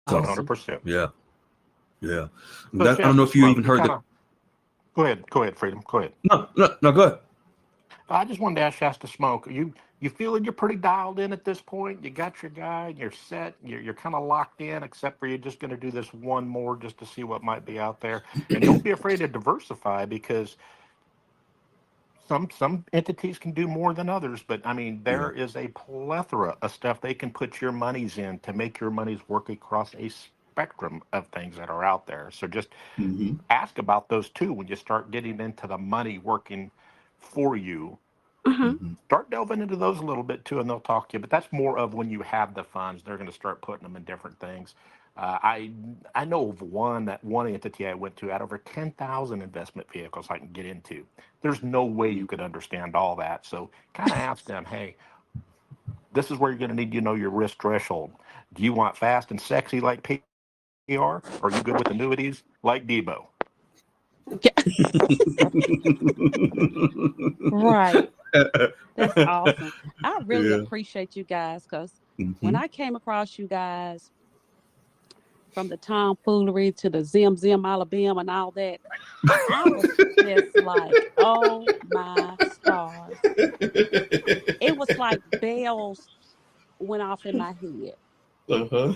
Awesome. 100%. yeah. I So, don't know Shasta if you Smoke, even you heard kind that. of go ahead, Freedom. Go ahead. No, go ahead. I just wanted to ask Shasta Smoke, you feeling you're pretty dialed in at this point? You got your guy, you're set, you're kind of locked in, except for you're just going to do this one more just to see what might be out there. And don't be afraid to diversify because some entities can do more than others, but I mean Yeah. there is a plethora of stuff they can put your monies in to make your monies work across a spectrum of things that are out there. So just Mm-hmm. ask about those too when you start getting into the money working for you. Uh-huh. Mm-hmm. Start delving into those a little bit too, and they'll talk to you. But that's more of when you have the funds, they're going to start putting them in different things. I know of one entity I went to had over 10,000 investment vehicles I can get into. There's no way you could understand all that. So kind of ask them, hey, this is where you're going to need to know your risk threshold. Do you want fast and sexy like PR? Or are you good with annuities like Debo? Right. That's awesome. I really Yeah. appreciate you guys because when Mm-hmm. I came across you guys, from the tomfoolery to the Zim Zim Alabama and all that, I was just like, oh my stars. It was like bells went off in my head. Uh-huh.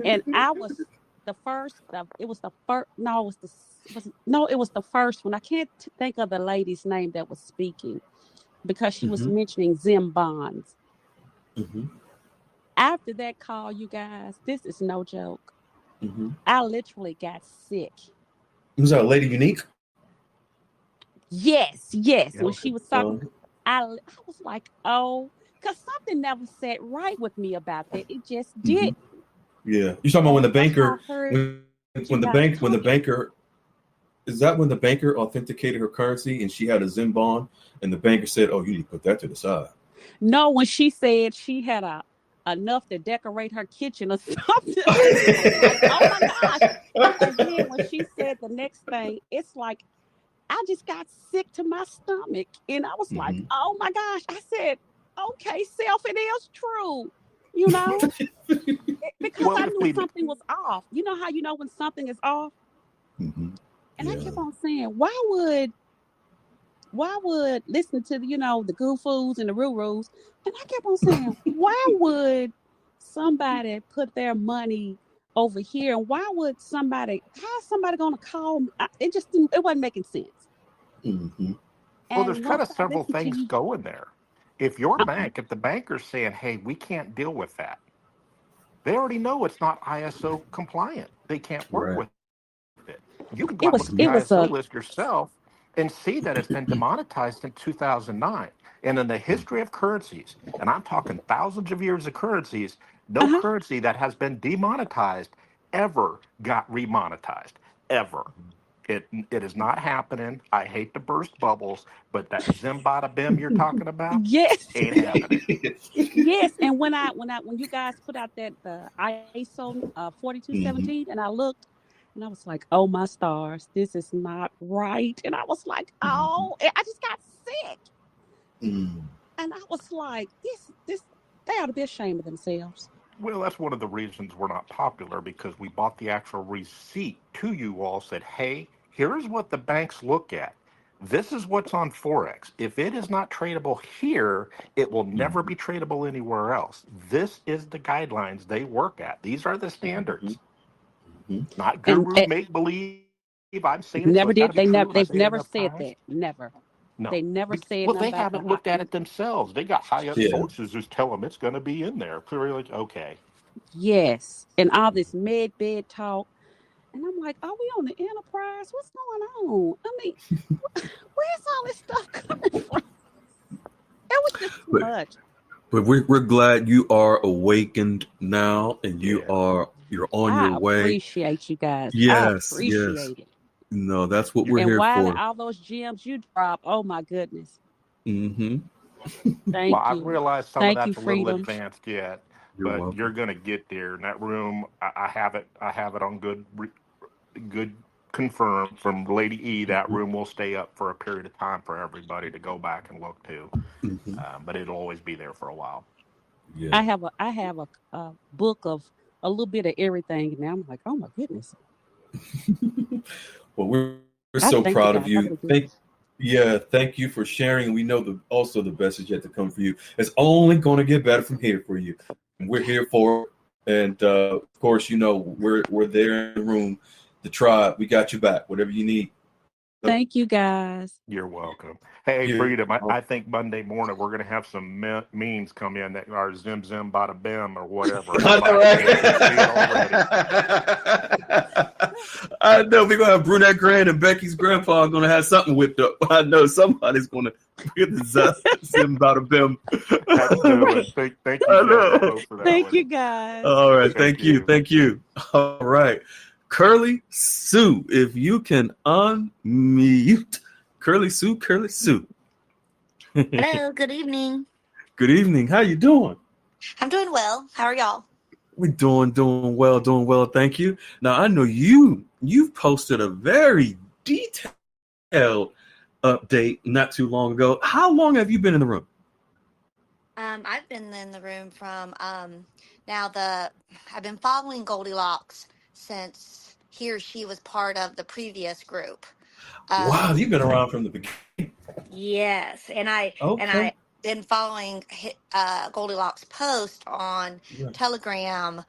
And I was the first, it was the first, no, it was the, was, no, it was the first one. I can't think of the lady's name that was speaking because she was Mm-hmm. mentioning Zim bonds. Mm-hmm. After that call, you guys, this is no joke. Mm-hmm. I literally got sick. Was that Lady Unique? Yes, yes. When Yep. she was talking, I was like, oh, because something never sat right with me about that. It just Mm-hmm. didn't. Yeah. You're talking about when the That's why I banker heard when you the guys bank when the talking. banker is that when the banker authenticated her currency and she had a Zim bond and the banker said, "Oh, you need to put that to the side." No, when she said she had enough to decorate her kitchen or something, I was like, oh my gosh. And then when she said the next thing, it's like I just got sick to my stomach. And I was like, Mm-hmm. oh my gosh. I said, okay, self, it is true. You know, because Well, I if knew we something was off. You know how you know when something is off? Mm-hmm. And I Yeah. kept on saying, why would listen to the Goo Foods and the Rurus? And I kept on saying, why would somebody put their money over here? And how's somebody gonna call me? It wasn't making sense. Mm-hmm. Well, there's And kind once of I several listened to things you, going there. If the banker's saying, hey, we can't deal with that, they already know it's not ISO compliant. They can't work Right. with it. You can go It out and look was at the it was ISO a list yourself and see that it's been demonetized in 2009. And in the history of currencies, and I'm talking thousands of years of currencies, no uh-huh. currency that has been demonetized ever got remonetized. Ever. It is not happening. I hate to burst bubbles, but that Zimbada Bim you're talking about Yes. ain't happening. Yes, and when you guys put out that the ISO Mhm. 4217, and I looked, and I was like, oh my stars, this is not right. And I was like, Mhm. oh, and I just got sick, Mhm. and I was like, this they ought to be ashamed of themselves. Well, that's one of the reasons we're not popular because we bought the actual receipt to you all, said, hey, here's what the banks look at. This is what's on Forex. If it is not tradable here, it will never Mhm. be tradable anywhere else. This is the guidelines they work at. These are the Mhm. standards, Mhm. not And guru make believe. I'm saying it, so never it's got to did be they true, never and I they've say it never enough said times. that. Never. They No. never said Well, nothing they about haven't looked at it themselves. They got high up Yeah. sources who's tell them it's going to be in there. Clearly, like, okay. yes. And all this med bed talk. And I'm like, are we on the enterprise? What's going on? I mean, where's all this stuff coming from? It was just too But much. we're glad you are awakened now, and Yeah. you're on your I way. appreciate you guys. I Yes, yes. appreciate it. No, that's what You're we're And here Wiley, for. all those gems you drop, oh my goodness. Mm-hmm. Well, Thank I've you. realized some of Thank you, that's a little Freedom. advanced yet, You're but you're welcome. going to get there. In that room, I have it. I have it on good confirmed from Lady E. That Mm-hmm. room will stay up for a period of time for everybody to go back and look to, Mm-hmm. but it'll always be there for a while. Yeah. I have a book of a little bit of everything now. I'm like, oh my goodness. Well, we're I so thank you proud of guys. I you. really do. Thank you for sharing. We know also the best is yet to come for you. It's only going to get better from here for you. And we're here for it. And of course, we're there in the room, the tribe. We got you back. Whatever you need. Thank you guys. You're welcome. Hey, You Freedom, I think Monday morning we're going to have some memes come in that are Zim Zim Bada Bim or whatever. I know, I can see it already. right? I know we're gonna have Brunette Grand and Becky's grandpa are gonna have something whipped up. I know somebody's gonna get the Zim Bada Bim. That's doing. Thank you, I Shasta know. Smoke, for that Thank one. you guys. All right, Thank thank you, you. thank you. All right, Curly Sue, if you can unmute, Curly Sue, Curly Sue. Hello, good evening. Good evening. How you doing? I'm doing well. How are y'all? We're doing well, doing well. Thank you. Now I know you've posted a very detailed update not too long ago. How long have you been in the room? I've been in the room from now the I've been following Goldilocks since he or she was part of the previous group. Wow, Um, you've been around from the beginning. yes, and I Okay. been following Goldilocks post on Right. Telegram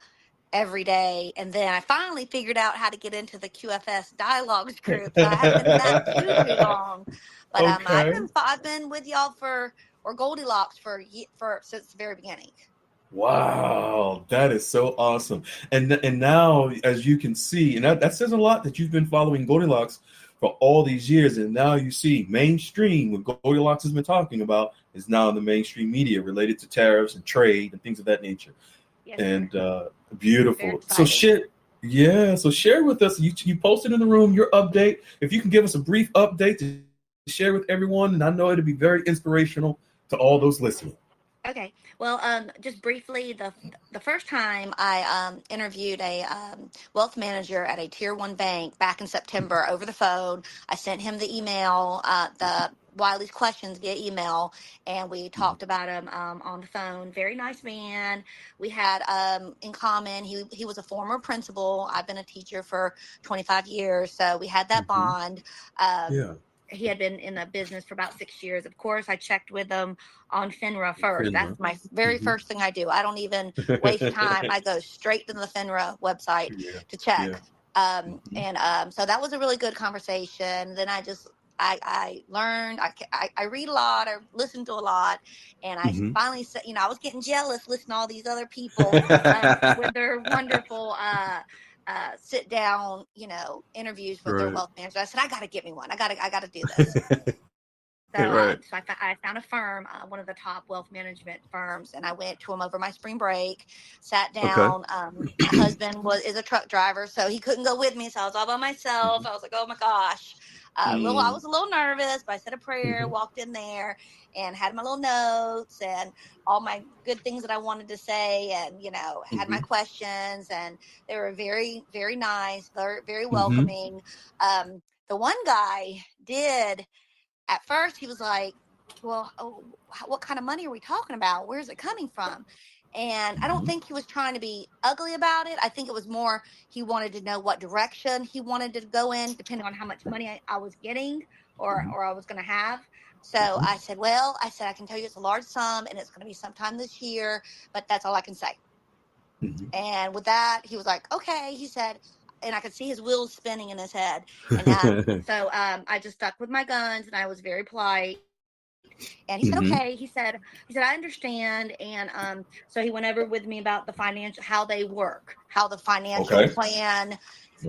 every day, and then I finally figured out how to get into the QFS Dialogues group. So I haven't been in that too long, but Okay. I've been with y'all or Goldilocks for since the very beginning. Wow, that is so awesome. And now, as you can see, and that says a lot that you've been following Goldilocks for all these years, and now you see mainstream what Goldilocks has been talking about is now in the mainstream media related to tariffs and trade and things of that nature. Yes, sir. And Very beautiful. So exciting. share with us. You posted in the room your update. If you can give us a brief update to share with everyone, and I know it'll be very inspirational to all those listening. Okay. Well, just briefly, the first time I interviewed a wealth manager at a tier one bank back in September over the phone, I sent him the email, the Wiley's questions via email, and we talked about him on the phone. Very nice man. We had in common. He was a former principal. I've been a teacher for 25 years, so we had that Mm-hmm. bond. Um, Yeah. he had been in the business for about 6 years. Of course, I checked with him on FINRA first. FINRA. That's my very Mm-hmm. first thing I do. I don't even waste time. I go straight to the FINRA website Yeah. to Yeah. check. Mm-hmm. And so that was a really good conversation. Then I learned, I read a lot, I listen to a lot. And I Mm-hmm. finally said, I was getting jealous listening to all these other people with their wonderful sit down, interviews with their Right. wealth manager. I said, I got to get me one. I got to do this. So, Right. I found a firm, one of the top wealth management firms, and I went to them over my spring break, sat Okay. down. My husband is a truck driver, so he couldn't go with me. So I was all by myself. I was like, oh my gosh. I was a little nervous, but I said a prayer, Mhm. walked in there and had my little notes and all my good things that I wanted to say, and, had my Mhm. questions, and they were very, very nice, very, very Mhm. welcoming. The one guy did at first he was like, well, what kind of money are we talking about? Where's it coming from? And I don't Mhm. think he was trying to be ugly about it. I think it was more he wanted to know what direction he wanted to go in, depending on how much money I was getting Mhm. or I was going to have. So Mhm. I said, well, I can tell you it's a large sum and it's going to be sometime this year, but that's all I can say. Mhm. And with that, he was like, okay, he said, and I could see his wheels spinning in his head. And so I just stuck with my guns and I was very polite. And he said, Mhm. okay. He said, I understand. And so he went over with me about the financial, how they work, how the financial Okay. plan,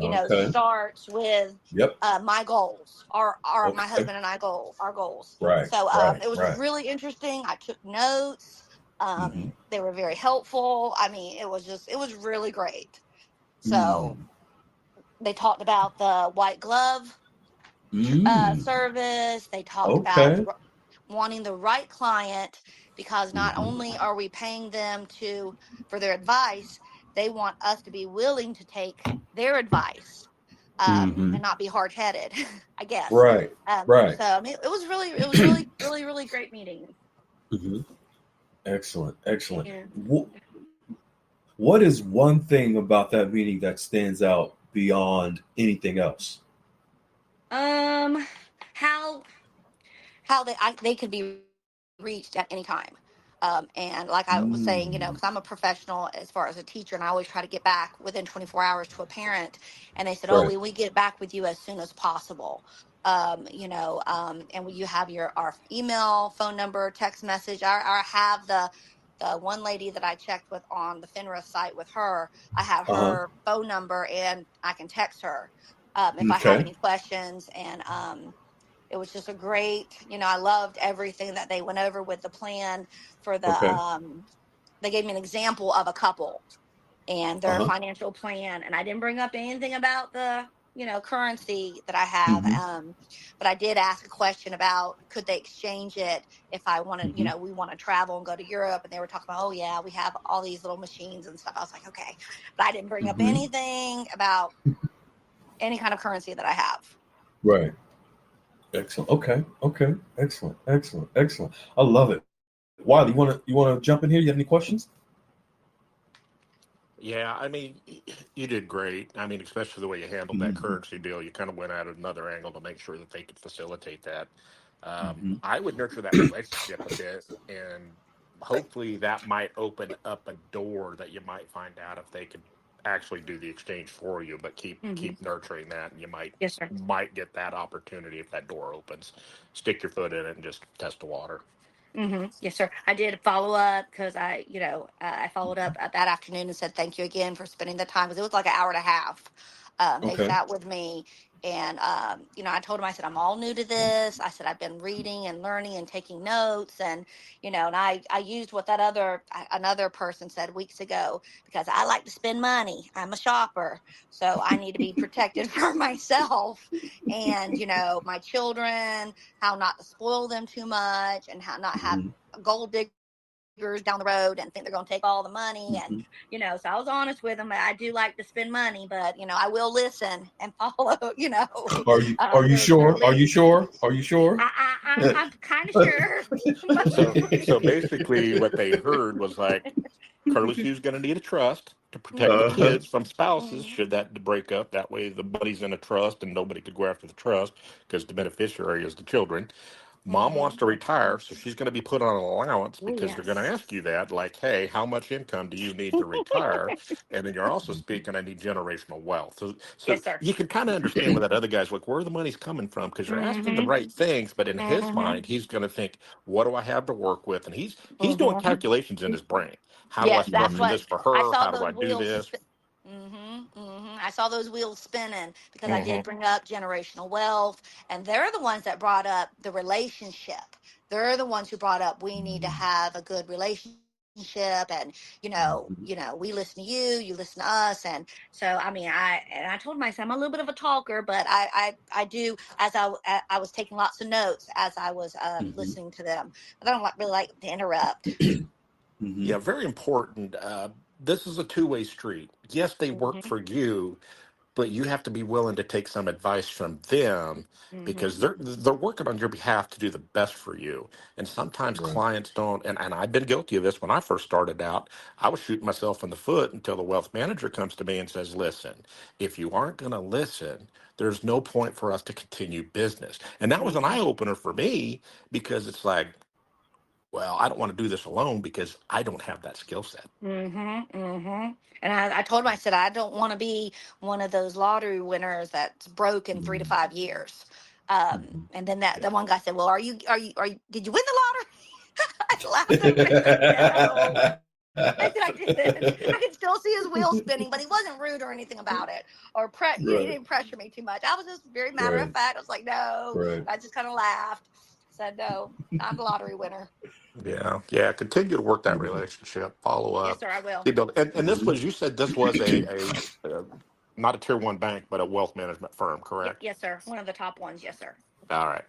Okay. starts with Yep. my goals, our my Okay. husband and I our goals. Right. So Right. it was Right. really interesting. I took notes. Mhm. They were very helpful. I mean, it was really great. So Mm. they talked about the white glove Mm. service. They talked about Okay. wanting the right client, because not Mhm. only are we paying them for their advice, they want us to be willing to take their advice, and Mhm. not be hard headed. I guess. Right. Right. So I mean, it was really, really, really great meeting. Mhm. Excellent. Excellent. Yeah. What is one thing about that meeting that stands out beyond anything else? Um, how they could be reached at any time. And like I was saying, Mm. because I'm a professional as far as a teacher, and I always try to get back within 24 hours to a parent. And they said, "Oh, Right. we get back with you as soon as possible." And you have our email, phone number, text message. I have the one lady that I checked with on the FINRA site with her. I have Uh-huh. her phone number, and I can text her if I have Okay. any questions. And it was just a great, I loved everything that they went over with the plan for Okay. they gave me an example of a couple and their Uh-huh. financial plan. And I didn't bring up anything about the, currency that I have. Mm-hmm. But I did ask a question about could they exchange it if I wanted, Mm-hmm. we want to travel and go to Europe. And they were talking about, oh, yeah, we have all these little machines and stuff. I was like, okay. But I didn't bring up Mm-hmm. anything about any kind of currency that I have. Right. Excellent. Okay. Okay. Excellent. Excellent. Excellent. I love it. Wiley, you wanna jump in here? You have any questions? Yeah, I mean, you did great. I mean, especially the way you handled that Mm-hmm. currency deal. You kind of went at another angle to make sure that they could facilitate that. Mm-hmm. I would nurture that relationship a bit, and hopefully that might open up a door that you might find out if they could actually do the exchange for you. But Hmm. keep nurturing that, and you might Yes, sir. get that opportunity if that door opens. Stick your foot in it and just test the water. Yes, sir. I did follow up because I followed up that afternoon and said thank you again for spending the time, because it was like an hour and a half. They Okay. sat with me, and I told them, I said, I'm all new to this. I said I've been reading and learning and taking notes, and and I used what that another person said weeks ago, because I like to spend money. I'm a shopper, so I need to be protected for myself and my children, how not to spoil them too much, and how not have Mm-hmm. gold diggers down the road and think they're going to take all the money. And Mm-hmm. so I was honest with them. I do like to spend money, but I will listen and follow. Are you Their sure? Are you lead. sure? Are you sure? I'm kind of sure. So basically, what they heard was like, Curly Sue's going to need a trust to protect the Uh-huh. kids from spouses Mhm. should that break up. That way, the money's in a trust and nobody could go after the trust because the beneficiary is the children. Mom wants Mhm. to retire, so she's going to be put on an allowance Oh because they're going to yes. ask you that, like, hey, how much income do you need to retire? And then you're also speaking, I need generational wealth. So Yes, sir. you can kind of understand where that other guy's like, where the money's coming from, because you're asking the Mhm. right things, but in his Mhm. mind, he's going to think, what do I have to work with? And he's doing Mhm. calculations in his brain. How do I Yes, that's structure Mm-hmm. what this for I her? saw How do those I do wheels. this? I saw those wheels spinning because I did bring up generational wealth, and they're the ones that brought up the relationship. They're the ones who brought up we need to have a good relationship, and we listen to you, you listen to us, and so I mean, I told myself I'm a little bit of a talker, but I do, as I was taking lots of notes as I was listening to them, but I don't really like to interrupt. Yeah, very important. This is a two-way street. Yes, they work Mm-hmm. for you, but you have to be willing to take some advice from them Mm-hmm. because they're working on your behalf to do the best for you. And sometimes Right. clients don't, and I've been guilty of this when I first started out. I was shooting myself in the foot until the wealth manager comes to me and says, listen, if you aren't going to listen, there's no point for us to continue business. And that was an eye opener for me because it's like, well, I don't want to do this alone because I don't have that skill set. And I told him, I said, I don't want to be one of those lottery winners that's broke in 3 to 5 years. And then the one guy said, well, did you win the lottery? I laughed and I said, no. I said I didn't. I could still see his wheels spinning, but he wasn't rude or anything about it, or he Right. didn't pressure me too much. I was just very matter of Right. fact. I was like, no. Right. I just kind of laughed. Said, no, I'm the lottery winner. Yeah. Continue to work that relationship. Follow Yes, up. sir, I will. Keep building. And this was, you said this was a not a tier one bank, but a wealth management firm, correct? Yes, sir. One of the top ones. Yes, sir. All right.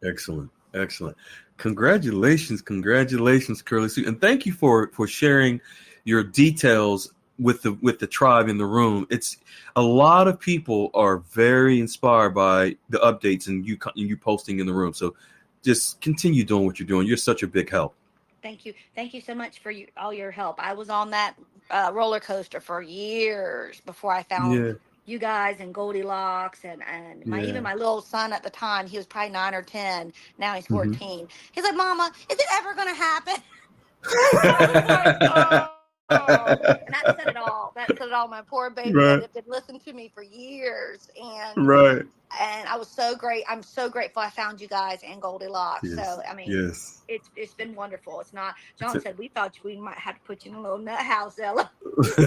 Excellent. Congratulations, Curly Sue, and thank you for sharing your details with the tribe in the room. It's a lot of people are very inspired by the updates and you posting in the room. So just continue doing what you're doing. You're such a big help. Thank you so much for all your help. I was on that roller coaster for years before I found you guys and Goldilocks and even my little son at the time. He was probably 9 or 10. Now he's 14. He's like, Mama, is it ever going to happen? I was like, oh. And that said it all. My poor baby that had been listening to me for years, and I was so great. I'm so grateful I found you guys and Goldilocks. Yes. So I mean, it's been wonderful. It's not. John said we thought we might have to put you in a little nut house, Ella. It was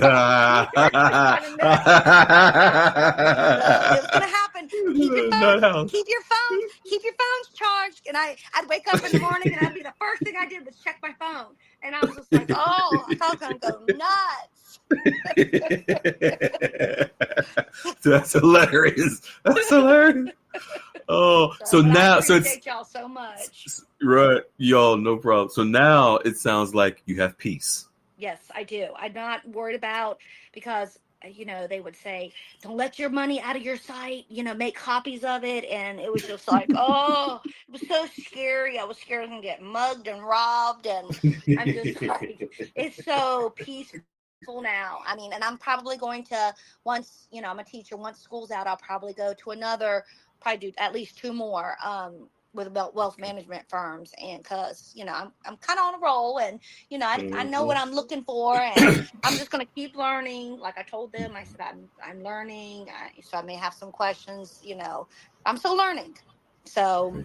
gonna happen. Keep your phones charged. And I'd wake up in the morning and I'd be the first thing I did was check my phone. And I was just like, oh, I thought I was gonna go nuts. That's hilarious. Oh, so now, I appreciate y'all so much. Right, y'all, no problem. So now it sounds like you have peace. Yes, I do. I'm not worried about, because they would say, don't let your money out of your sight, make copies of it. And it was just like, oh, it was so scary. I was scared I was going to get mugged and robbed. And I'm just like, it's so peaceful now. I mean, and I'm probably going to, once, I'm a teacher, once school's out, I'll probably go to probably do at least 2 more, with wealth management firms, and because I'm kind of on a roll, and I know what I'm looking for, and I'm just going to keep learning. Like I told them, I said I'm learning, so I may have some questions. I'm still learning, so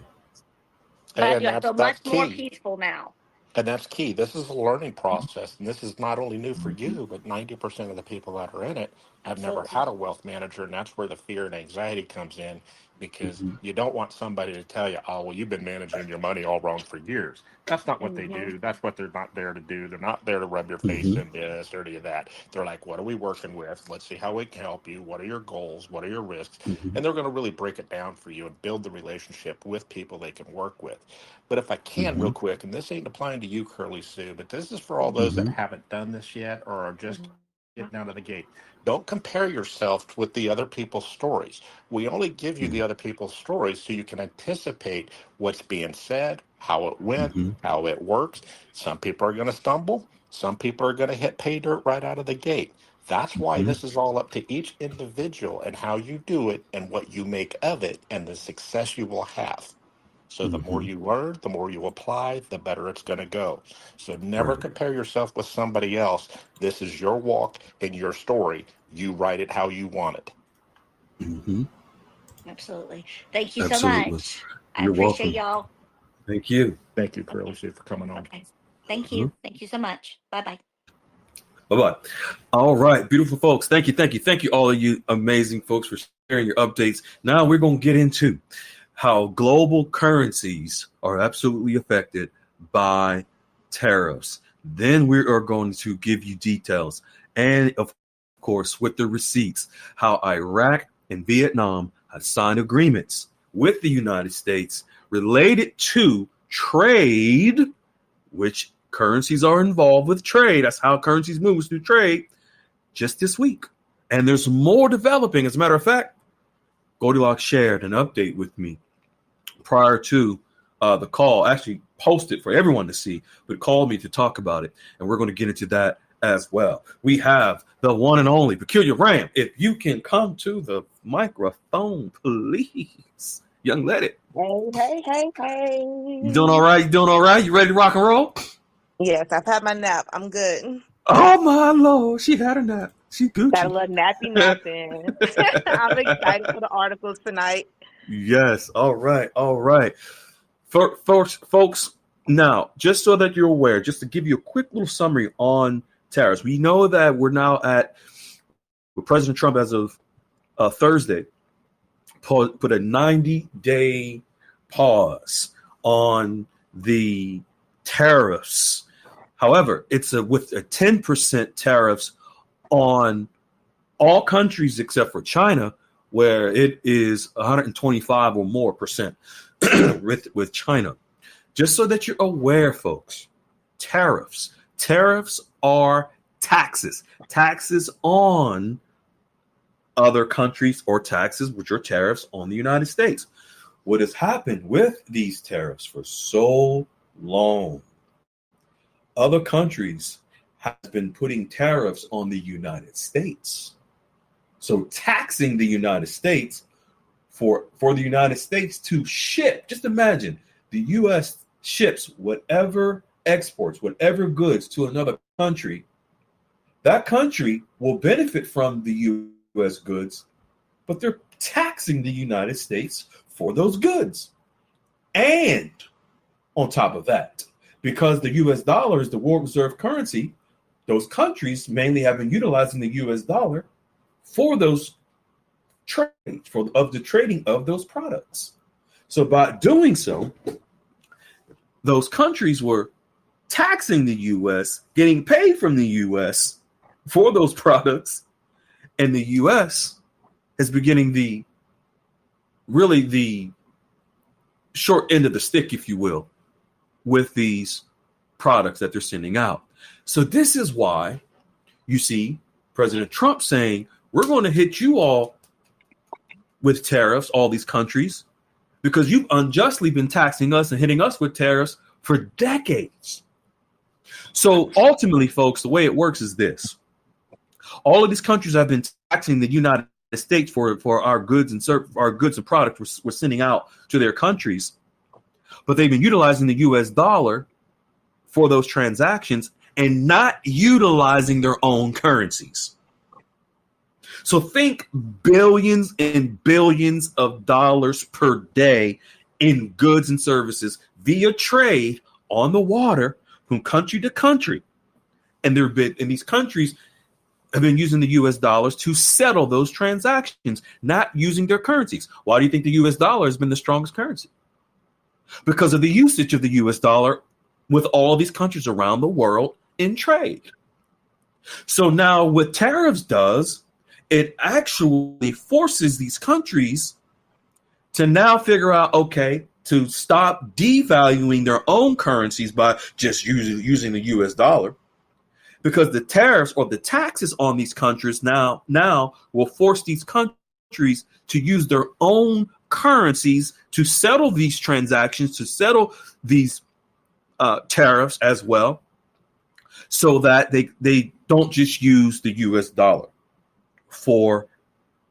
but I feel much more peaceful now. And that's key. This is a learning process, and this is not only new for you, but 90% of the people that are in it have never had a wealth manager, and that's where the fear and anxiety comes in, because you don't want somebody to tell you, oh, well, you've been managing your money all wrong for years. That's not what they do. That's what they're not there to do. They're not there to rub your face in this or any of that. They're like, what are we working with? Let's see how we can help you. What are your goals? What are your risks? And they're going to really break it down for you and build the relationship with people they can work with. But if I can, real quick, and this ain't applying to you, Curly Sue, but this is for all those that haven't done this yet or are just getting out of the gate. Don't compare yourself with the other people's stories. We only give you the other people's stories so you can anticipate what's being said, how it went, how it works. Some people are going to stumble. Some people are going to hit pay dirt right out of the gate. That's why this is all up to each individual and how you do it and what you make of it and the success you will have. So the more you learn, the more you apply, the better it's going to go. So never compare yourself with somebody else. This is your walk and your story. You write it how you want it. Absolutely. Thank you so much. I appreciate y'all. Thank you. Thank you, Curly Sue, for coming on. Okay. Thank you. Thank you so much. Bye-bye. Bye-bye. All right, beautiful folks. Thank you, all of you amazing folks for sharing your updates. Now we're going to get into how global currencies are absolutely affected by tariffs. Then we are going to give you details and, of course, with the receipts, how Iraq and Vietnam have signed agreements with the United States related to trade, which currencies are involved with trade. That's how currencies moves through trade just this week. And there's more developing. As a matter of fact, Goldilocks shared an update with me prior to the call, actually posted for everyone to see, but called me to talk about it. And we're going to get into that as well. We have the one and only Peculiar Ram. If you can come to the microphone, please. Young lady. Hey. You doing all right? You doing all right? You ready to rock and roll? Yes, I've had my nap. I'm good. Oh, my Lord. She had a nap. She Gucci. Got a little napping. I'm excited for the articles tonight. Yes. All right. Folks, now, just so that you're aware, just to give you a quick little summary on tariffs, we know that we're now with President Trump as of Thursday, put a 90-day pause on the tariffs. However, it's with a 10% tariffs on all countries except for China, where it is 125 or more percent with China. Just so that you're aware, folks, tariffs are taxes on other countries, or taxes, which are tariffs on the United States. What has happened with these tariffs for so long, other countries have been putting tariffs on the United States. So taxing the United States for the United States to ship, just imagine the U.S. ships whatever exports, whatever goods to another country. That country will benefit from the U.S. goods, but they're taxing the United States for those goods. And on top of that, because the U.S. dollar is the world reserve currency, those countries mainly have been utilizing the U.S. dollar for those trades, of the trading of those products. So by doing so, those countries were taxing the U.S., getting paid from the U.S. for those products, and the U.S. is beginning the short end of the stick, if you will, with these products that they're sending out. So this is why you see President Trump saying, we're going to hit you all with tariffs, all these countries, because you've unjustly been taxing us and hitting us with tariffs for decades. So ultimately, folks, the way it works is this. All of these countries have been taxing the United States for our goods and products we're sending out to their countries, but they've been utilizing the U.S. dollar for those transactions and not utilizing their own currencies. So think billions and billions of dollars per day in goods and services via trade on the water from country to country. And these countries have been using the U.S. dollars to settle those transactions, not using their currencies. Why do you think the U.S. dollar has been the strongest currency? Because of the usage of the U.S. dollar with all these countries around the world in trade. So now what tariffs does, it actually forces these countries to now figure out, okay, to stop devaluing their own currencies by just using the U.S. dollar, because the tariffs or the taxes on these countries now will force these countries to use their own currencies to settle these transactions, to settle these tariffs as well, so that they don't just use the U.S. dollar for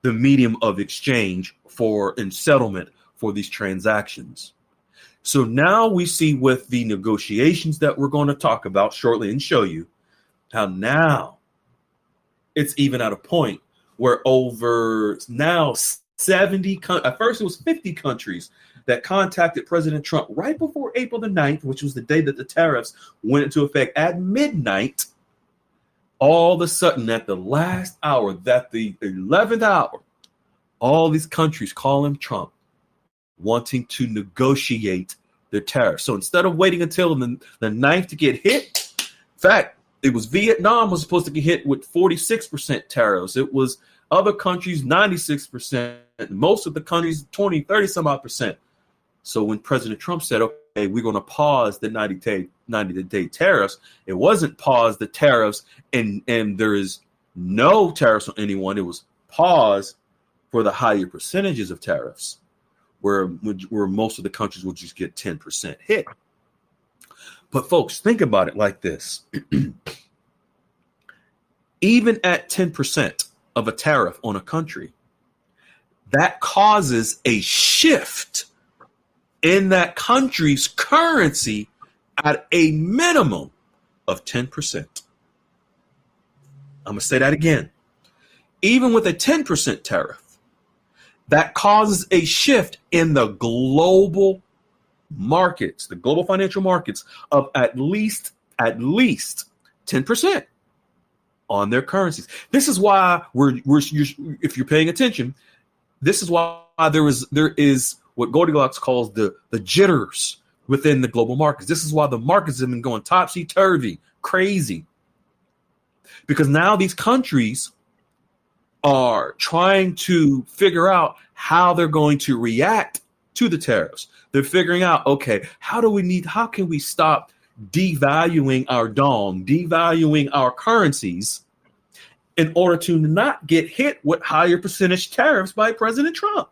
the medium of exchange and settlement for these transactions. So now we see with the negotiations that we're going to talk about shortly and show you how now it's even at a point where over now 70, at first it was 50 countries that contacted President Trump right before April the 9th, which was the day that the tariffs went into effect at midnight. all of a sudden at the last hour, that the 11th hour, all these countries call him Trump, wanting to negotiate their tariffs. So instead of waiting until the 9th to get hit, in fact, it was Vietnam was supposed to get hit with 46% tariffs. It was other countries, 96%. Most of the countries, 20, 30 some odd percent. So when President Trump said, okay, we're going to pause the 90-day tariffs, it wasn't pause the tariffs and there is no tariffs on anyone. It was pause for the higher percentages of tariffs, where most of the countries will just get 10% hit. But folks, think about it like this. Even at 10% of a tariff on a country, that causes a shift in that country's currency at a minimum of 10%. I'm going to say that again. Even with a 10% tariff, that causes a shift in the global markets, the global financial markets, of at least 10% on their currencies. This is why if you're paying attention, this is why there is what Goldilocks calls the jitters within the global markets. This is why the markets have been going topsy-turvy, crazy. Because now these countries are trying to figure out how they're going to react to the tariffs. They're figuring out, okay, how can we stop devaluing our dong, devaluing our currencies in order to not get hit with higher percentage tariffs by President Trump?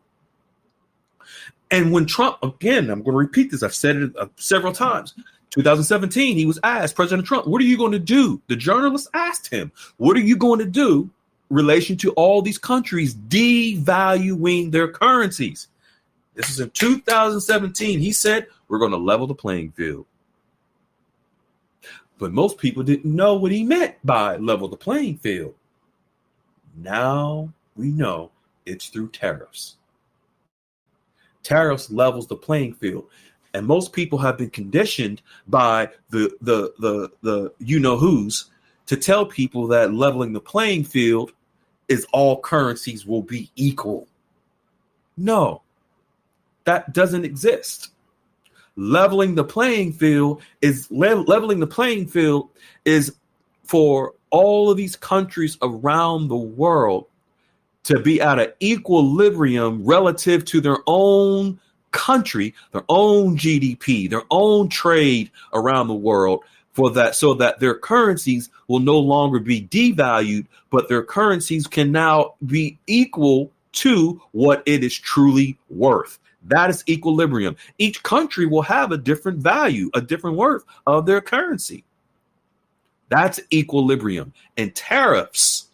And when Trump, again, I'm going to repeat this, I've said it several times, 2017, he was asked, President Trump, what are you going to do? The journalist asked him, what are you going to do in relation to all these countries devaluing their currencies? This is in 2017. He said, we're going to level the playing field. But most people didn't know what he meant by level the playing field. Now we know it's through tariffs. Tariffs levels the playing field. And most people have been conditioned by the you-know-whos to tell people that leveling the playing field is all currencies will be equal. No, that doesn't exist. Leveling the playing field is for all of these countries around the world to be at an equilibrium relative to their own country, their own GDP, their own trade around the world, so that their currencies will no longer be devalued, but their currencies can now be equal to what it is truly worth. That is equilibrium. Each country will have a different value, a different worth of their currency. That's equilibrium. And tariffs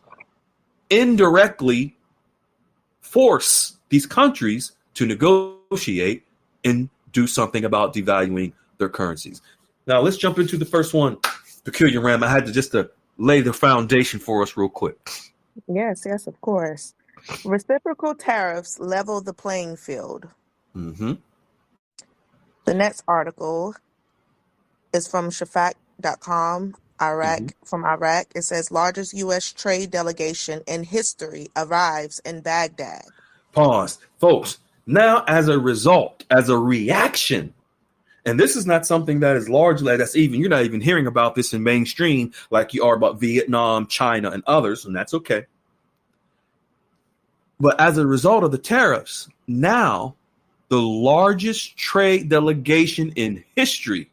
indirectly force these countries to negotiate and do something about devaluing their currencies. Now, let's jump into the first one, Peculiar Ram. I had to lay the foundation for us real quick. Yes, of course. Reciprocal tariffs level the playing field. Mm-hmm. The next article is from shafak.com, Iraq. Mm-hmm. From Iraq, it says largest U.S. trade delegation in history arrives in Baghdad. Pause. Folks, now as a reaction, and this is not something that is largely, you're not even hearing about this in mainstream like you are about Vietnam, China, and others, and that's okay. But as a result of the tariffs, now the largest trade delegation in history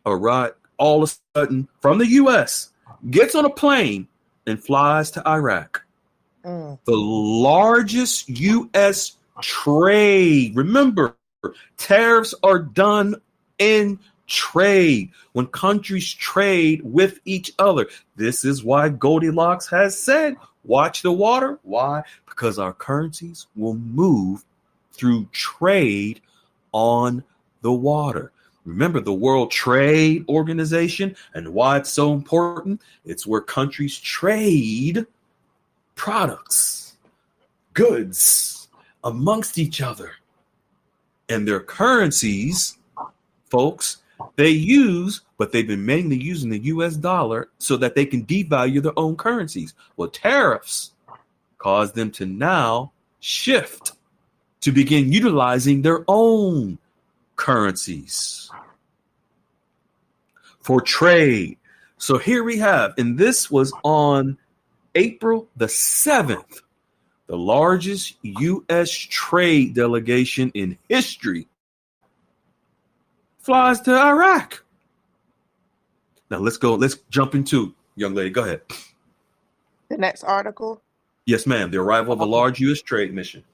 arrived all of a sudden from the U.S., gets on a plane and flies to Iraq. The largest U.S. trade. Remember, tariffs are done in trade when countries trade with each other. This is why Goldilocks has said, watch the water. Why? Because our currencies will move through trade on the water. Remember the World Trade Organization and why it's so important? It's where countries trade products, goods amongst each other. And their currencies, folks, but they've been mainly using the US dollar so that they can devalue their own currencies. Well, tariffs cause them to now shift to begin utilizing their own currencies for trade. So here we have, and this was on April the 7th, the largest U.S. trade delegation in history flies to Iraq. Now let's jump into, young lady, go ahead. The next article. Yes, ma'am. The arrival of a large U.S. trade mission.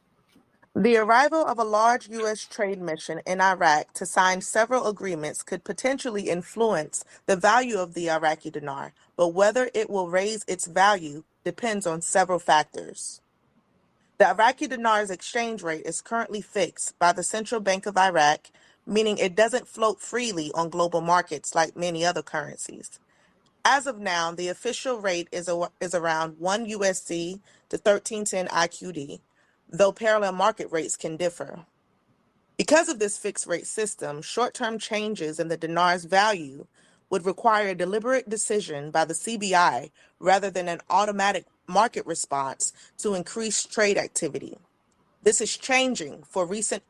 The arrival of a large U.S. trade mission in Iraq to sign several agreements could potentially influence the value of the Iraqi dinar, but whether it will raise its value depends on several factors. The Iraqi dinar's exchange rate is currently fixed by the Central Bank of Iraq, meaning it doesn't float freely on global markets like many other currencies. As of now, the official rate is around 1 USD to 1310 IQD, though parallel market rates can differ. Because of this fixed rate system, short-term changes in the dinar's value would require a deliberate decision by the CBI rather than an automatic market response to increase trade activity. This is changing for recent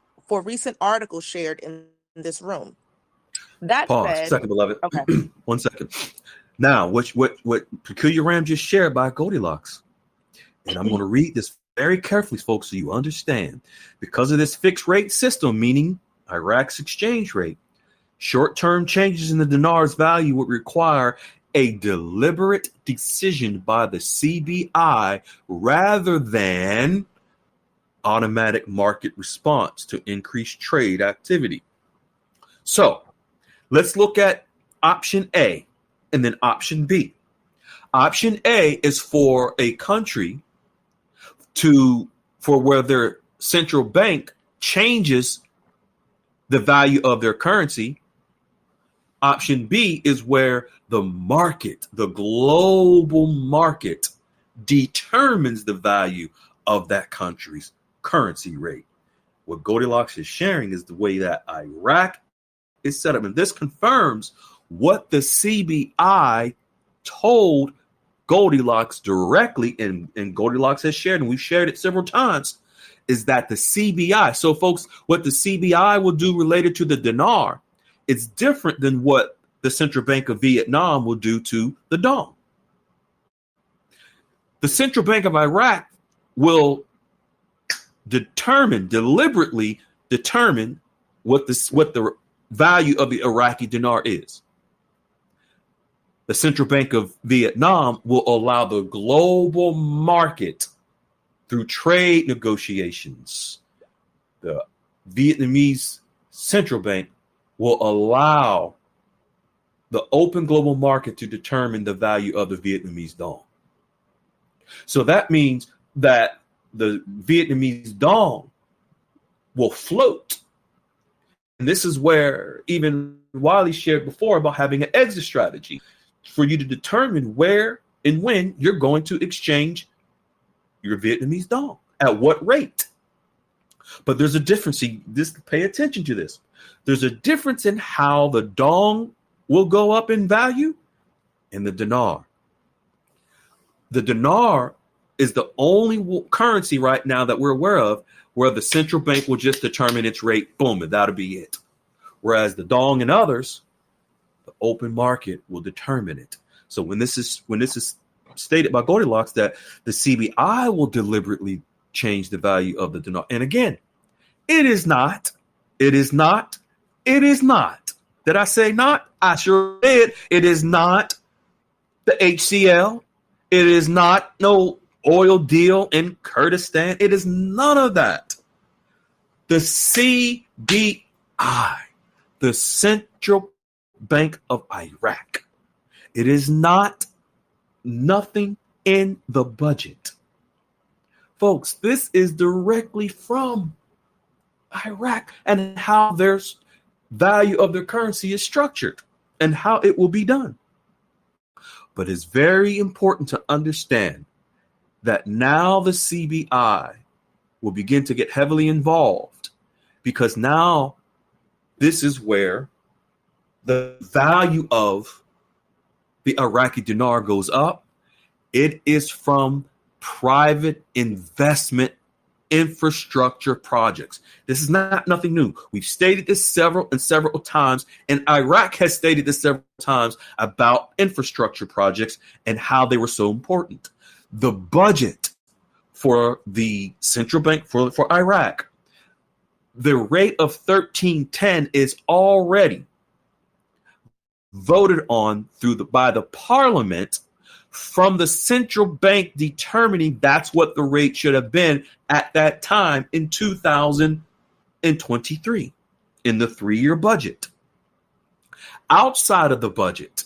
articles shared in this room. That Pause. said, Second, beloved. okay. 1 second. Now, what Peculiar Ram just shared by Goldilocks, and I'm going to read this very carefully, folks, so you understand. Because of this fixed rate system, meaning Iraq's exchange rate, short-term changes in the dinar's value would require a deliberate decision by the CBI rather than automatic market response to increase trade activity. So let's look at option A and then option B. Option A is for a country for where their central bank changes the value of their currency. Option B is where the market, the global market, determines the value of that country's currency rate. What Goldilocks is sharing is the way that Iraq is set up. And this confirms what the CBI told Goldilocks directly, and Goldilocks has shared, and we've shared it several times, is that the CBI, so folks, what the CBI will do related to the dinar is different than what the Central Bank of Vietnam will do to the dong. The Central Bank of Iraq will deliberately determine what the value of the Iraqi dinar is. The Central Bank of Vietnam will allow the global market through trade negotiations. The Vietnamese Central Bank will allow the open global market to determine the value of the Vietnamese dong. So that means that the Vietnamese dong will float. And this is where even Wiley shared before about having an exit strategy for you to determine where and when you're going to exchange your Vietnamese dong, at what rate. But there's a difference. Pay attention to this. There's a difference in how the dong will go up in value and the dinar. The dinar is the only currency right now that we're aware of where the central bank will just determine its rate, boom, and that'll be it. Whereas the dong and others, the open market will determine it. So when this is stated by Goldilocks that the CBI will deliberately change the value of the dinar, and again, it is not. Did I say not? I sure did. It is not the HCL. It is not no oil deal in Kurdistan. It is none of that. The CBI, the Central Bank of Iraq. It is not nothing in the budget. Folks, this is directly from Iraq and how their value of their currency is structured and how it will be done. But it's very important to understand that now the CBI will begin to get heavily involved because now this is where the value of the Iraqi dinar goes up, it is from private investment infrastructure projects. This is not nothing new. We've stated this several times, and Iraq has stated this several times about infrastructure projects and how they were so important. The budget for the central bank for Iraq, the rate of 1310 is already voted on by the parliament, from the central bank determining that's what the rate should have been at that time in 2023 in the 3-year budget. Outside of the budget,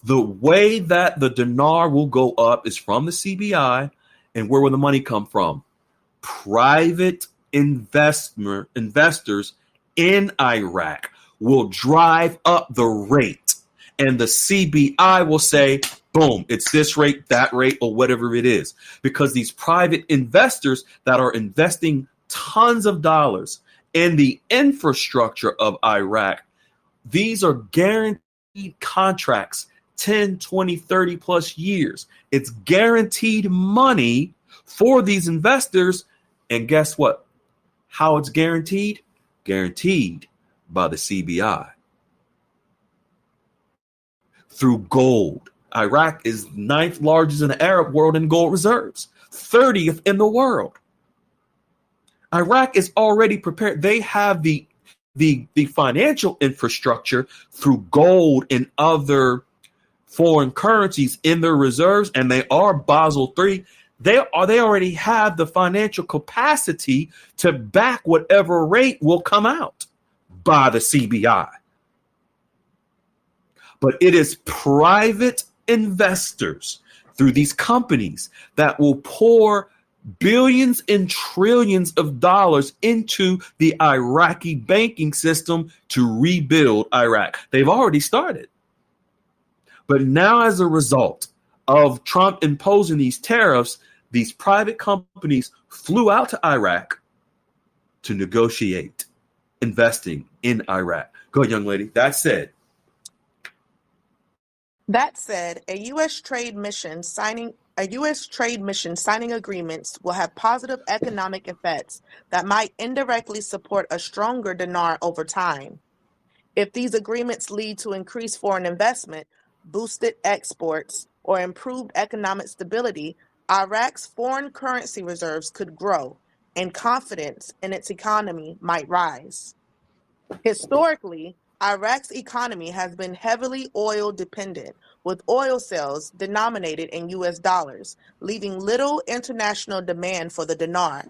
the way that the dinar will go up is from the CBI. And where will the money come from? Private investors in Iraq will drive up the rate, and the CBI will say, boom, it's this rate, that rate, or whatever it is. Because these private investors that are investing tons of dollars in the infrastructure of Iraq, these are guaranteed contracts, 10, 20, 30 plus years. It's guaranteed money for these investors. And guess what? How it's guaranteed? Guaranteed by the CBI. Through gold. Iraq is 9th largest in the Arab world in gold reserves, 30th in the world. Iraq is already prepared. They have the financial infrastructure through gold and other foreign currencies in their reserves, and they are Basel III. They already have the financial capacity to back whatever rate will come out by the CBI. But it is private investors through these companies that will pour billions and trillions of dollars into the Iraqi banking system to rebuild Iraq. They've already started. But now, as a result of Trump imposing these tariffs, these private companies flew out to Iraq to negotiate investing in Iraq. Go ahead, young lady. That said, a U.S. trade mission signing agreements will have positive economic effects that might indirectly support a stronger dinar over time. If these agreements lead to increased foreign investment, boosted exports, or improved economic stability, Iraq's foreign currency reserves could grow, and confidence in its economy might rise. Historically, Iraq's economy has been heavily oil dependent, with oil sales denominated in US dollars, leaving little international demand for the dinar.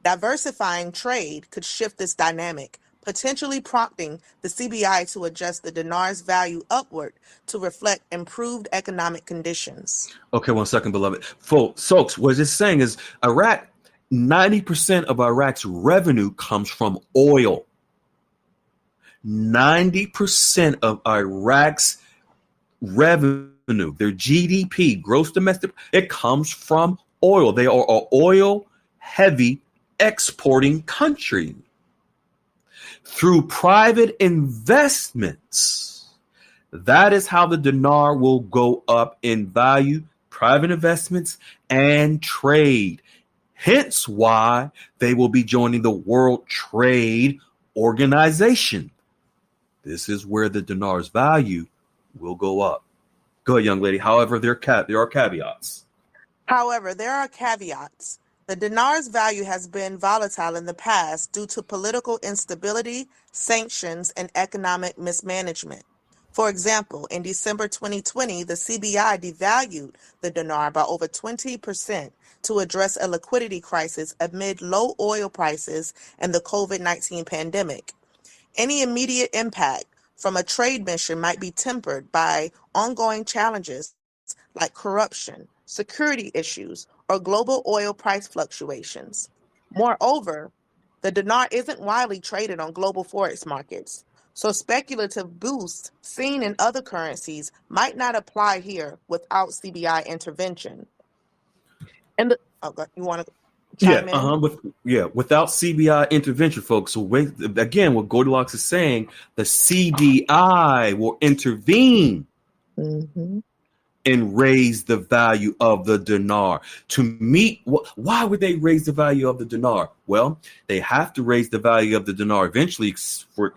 Diversifying trade could shift this dynamic, potentially prompting the CBI to adjust the dinar's value upward to reflect improved economic conditions. Okay, 1 second, beloved. Folks, what it's saying is Iraq, 90% of Iraq's revenue comes from oil. 90% of Iraq's revenue, their GDP, gross domestic, it comes from oil. They are an oil-heavy exporting country. Through private investments, that is how the dinar will go up in value, private investments and trade. Hence why they will be joining the World Trade Organization. This is where the dinar's value will go up. Go ahead, young lady. However, there are caveats. The dinar's value has been volatile in the past due to political instability, sanctions, and economic mismanagement. For example, in December 2020, the CBI devalued the dinar by over 20% to address a liquidity crisis amid low oil prices and the COVID-19 pandemic. Any immediate impact from a trade mission might be tempered by ongoing challenges like corruption, security issues, or global oil price fluctuations. Moreover, the dinar isn't widely traded on global forex markets, so speculative boosts seen in other currencies might not apply here without CBI intervention. You want to chime in? Without CBI intervention, folks. So again, what Goldilocks is saying, the CBI will intervene Mm-hmm. and raise the value of the dinar to meet. Why would they raise the value of the dinar? Well, they have to raise the value of the dinar eventually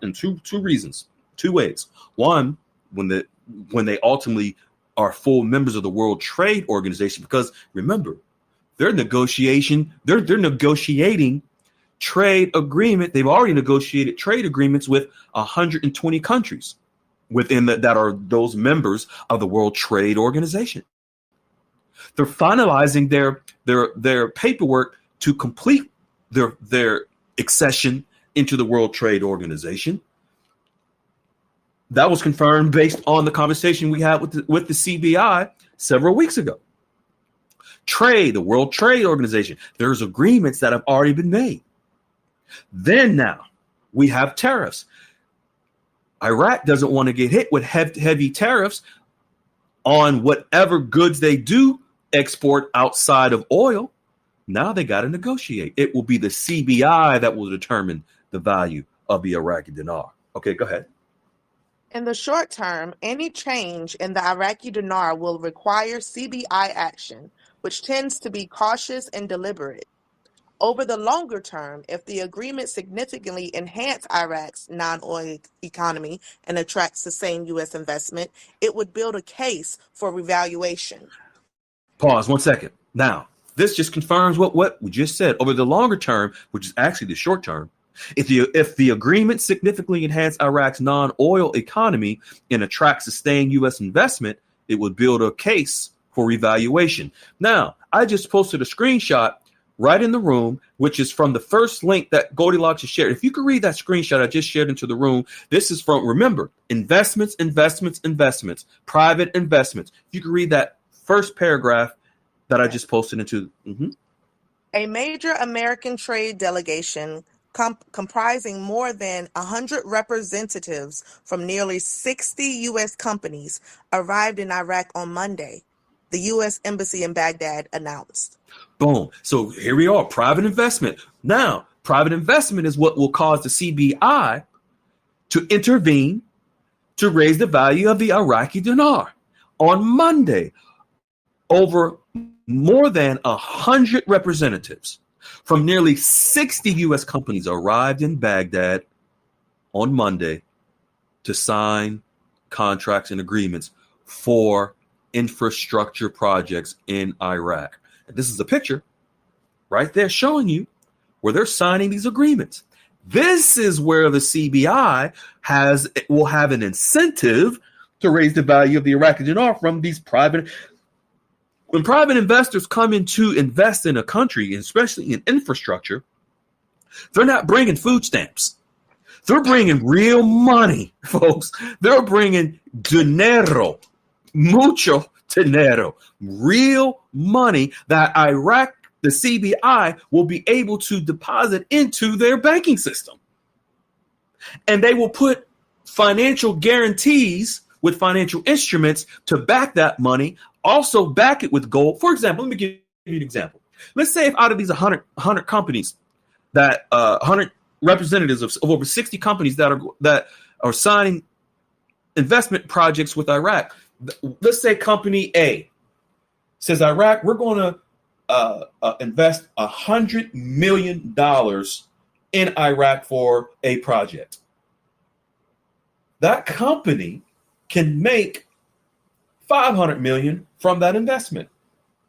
in two reasons, two ways. One, when they ultimately are full members of the World Trade Organization, because remember, they're negotiating trade agreement. They've already negotiated trade agreements with 120 countries within that are those members of the World Trade Organization. They're finalizing their paperwork to complete their accession into the World Trade Organization. That was confirmed based on the conversation we had with the CBI several weeks ago. The World Trade Organization, there's agreements that have already been made. Then now we have tariffs. Iraq doesn't want to get hit with heavy tariffs on whatever goods they do export outside of oil. Now they got to negotiate. It will be the CBI that will determine the value of the Iraqi dinar. Okay, go ahead. In the short term, any change in the Iraqi dinar will require CBI action, which tends to be cautious and deliberate. Over the longer term, if the agreement significantly enhances Iraq's non-oil economy and attracts sustained U.S. investment, it would build a case for revaluation. Pause 1 second. Now, this just confirms what we just said. Over the longer term, which is actually the short term, if the agreement significantly enhances Iraq's non-oil economy and attracts sustained U.S. investment, it would build a case for revaluation. Now, I just posted a screenshot right in the room, which is from the first link that Goldilocks has shared. If you could read that screenshot I just shared into the room, this is from, remember, investments, private investments. If you could read that first paragraph that I just posted into. Mm-hmm. A major American trade delegation comprising more than 100 representatives from nearly 60 U.S. companies arrived in Iraq on Monday, the U.S. Embassy in Baghdad announced. Boom. So here we are, private investment. Now, private investment is what will cause the CBI to intervene to raise the value of the Iraqi dinar. On Monday, over more than 100 representatives from nearly 60 U.S. companies arrived in Baghdad on Monday to sign contracts and agreements for infrastructure projects in Iraq. And this is a picture right there showing you where they're signing these agreements. This is where the CBI will have an incentive to raise the value of the Iraqi dinar from these private. When private investors come in to invest in a country, especially in infrastructure, they're not bringing food stamps. They're bringing real money, folks. They're bringing dinero, mucho dinero, real money that Iraq, the CBI, will be able to deposit into their banking system. And they will put financial guarantees with financial instruments to back that money, also back it with gold. For example, let me give you an example. Let's say if out of these 100 companies, that 100 representatives of over 60 companies that are signing investment projects with Iraq, let's say company A says, Iraq, we're going to invest $100 million in Iraq for a project. That company can make $500 million from that investment,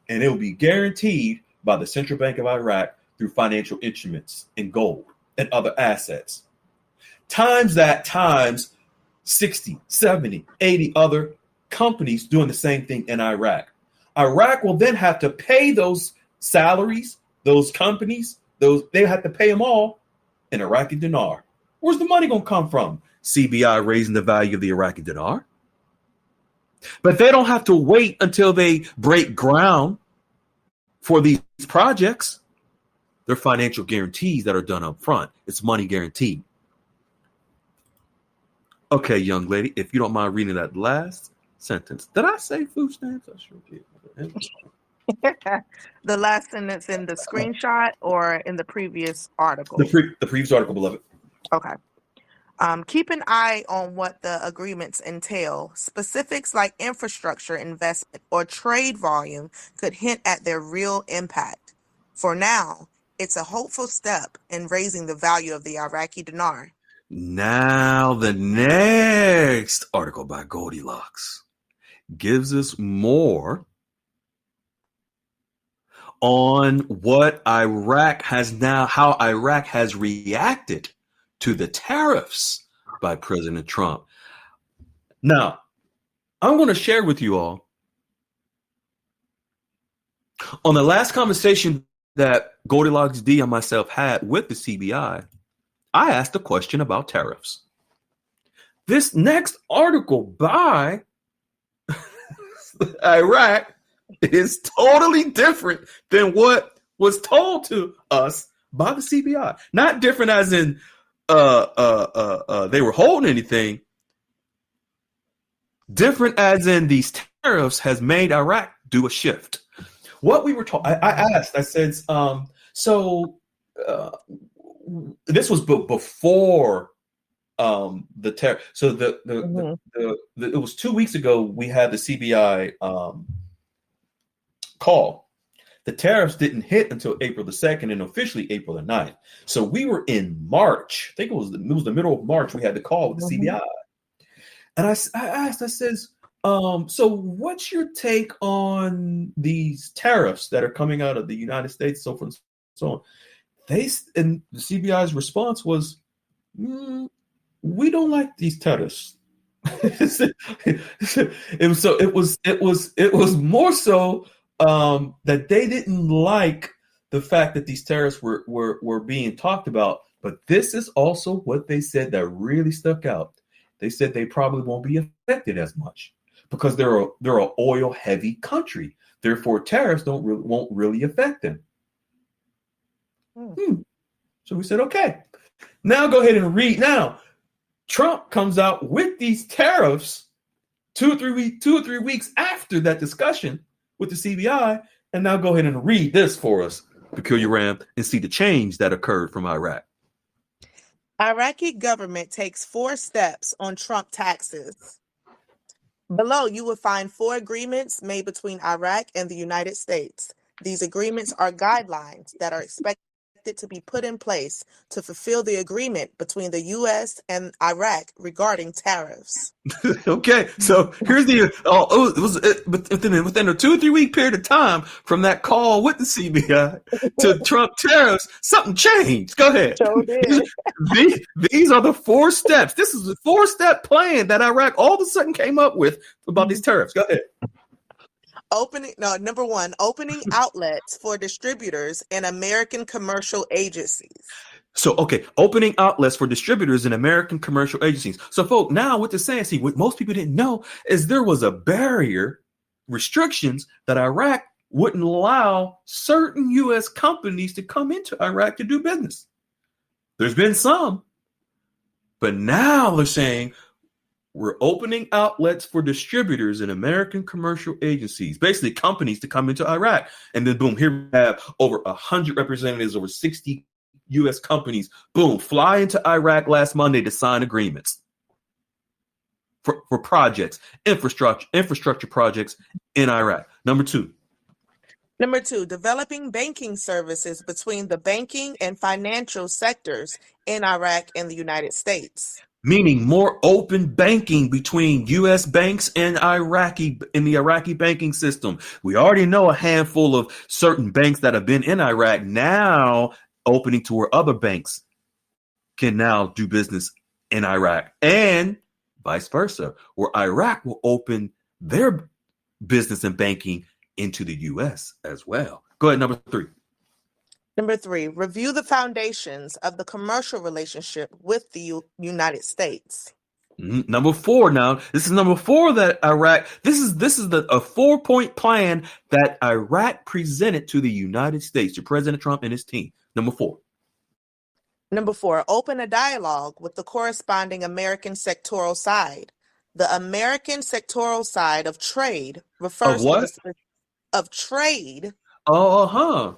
and it will be guaranteed by the Central Bank of Iraq through financial instruments in gold and other assets. Times that times 60, 70, 80 other companies doing the same thing in Iraq. Iraq will then have to pay those salaries, those companies, they have to pay them all in Iraqi dinar. Where's the money going to come from? CBI raising the value of the Iraqi dinar. But they don't have to wait until they break ground for these projects. They're financial guarantees that are done up front. It's money guaranteed. Okay, young lady, if you don't mind reading that last sentence. Did I say food stamps? I sure did. The last sentence in the screenshot or in the previous The, article? the previous article, beloved. Okay. Keep an eye on what the agreements entail. Specifics like infrastructure investment or trade volume could hint at their real impact. For now, it's a hopeful step in raising the value of the Iraqi dinar. Now, the next article by Goldilocks gives us more on what Iraq has now, how Iraq has reacted to the tariffs by President Trump. Now, I'm going to share with you all on the last conversation that Goldilocks D and myself had with the CBI. I asked a question about tariffs. This next article by Iraq is totally different than what was told to us by the CBI. Not different as in they were holding anything. Different as in these tariffs has made Iraq do a shift. What we were told, I asked, I said, this was before the tariff. So it was 2 weeks ago we had the CBI call. The tariffs didn't hit until April the 2nd and officially April the 9th. So we were in March. I think it was the middle of March we had the call with the CBI. And I asked, I says, so what's your take on these tariffs that are coming out of the United States, so forth and so on? And the CBI's response was, we don't like these tariffs. It was more so that they didn't like the fact that these tariffs were being talked about. But this is also what they said that really stuck out. They said they probably won't be affected as much because they're an oil heavy country. Therefore, tariffs won't really affect them. So we said, okay, now go ahead and read. Now, Trump comes out with these tariffs 2 or 3 weeks after that discussion with the CBI, and now go ahead and read this for us, Peculiar Ram, and see the change that occurred from Iraq. Iraqi government takes 4 steps on Trump taxes. Below, you will find 4 agreements made between Iraq and the United States. These agreements are guidelines that are expected to be put in place to fulfill the agreement between the U.S. and Iraq regarding tariffs. Okay, so here's within a 2 or 3 week period of time from that call with the CBI to Trump tariffs, something changed. Go ahead. Sure did. These are the 4 steps. This is the 4-step plan that Iraq all of a sudden came up with about these tariffs. Go ahead. Number 1, opening outlets for distributors and American commercial agencies. So, okay, opening outlets for distributors and American commercial agencies. So, folks, now what they're saying, what most people didn't know is there was a barrier, restrictions that Iraq wouldn't allow certain U.S. companies to come into Iraq to do business. There's been some, but now they're saying, we're opening outlets for distributors and American commercial agencies, basically companies to come into Iraq. And then boom, here we have over 100 representatives, over 60 U.S. companies, boom, fly into Iraq last Monday to sign agreements for projects, infrastructure projects in Iraq. Number 2, developing banking services between the banking and financial sectors in Iraq and the United States. Meaning more open banking between U.S. banks and the Iraqi banking system. We already know a handful of certain banks that have been in Iraq now opening to where other banks can now do business in Iraq, and vice versa, where Iraq will open their business and banking into the U.S. as well. Go ahead, number 3. Number 3, review the foundations of the commercial relationship with the United States. Number 4 now. This is number 4 that Iraq, this is a 4-point plan that Iraq presented to the United States, to President Trump and his team. Number 4. Number 4, open a dialogue with the corresponding American sectoral side. The American sectoral side of trade refers Of what? to of trade Uh-huh.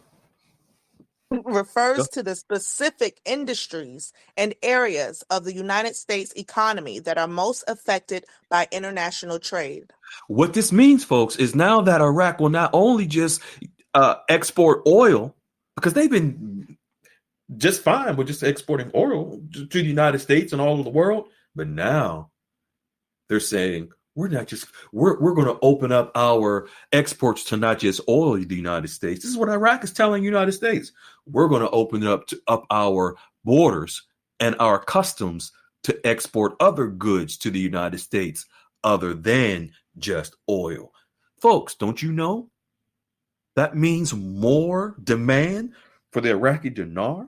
refers to the specific industries and areas of the United States economy that are most affected by international trade. What this means, folks, is now that Iraq will not only just export oil, because they've been just fine with just exporting oil to the United States and all over the world, but now they're saying we're going to open up our exports to not just oil to the United States. This is what Iraq is telling the United States. We're going to open up our borders and our customs to export other goods to the United States other than just oil. Folks, don't you know that means more demand for the Iraqi dinar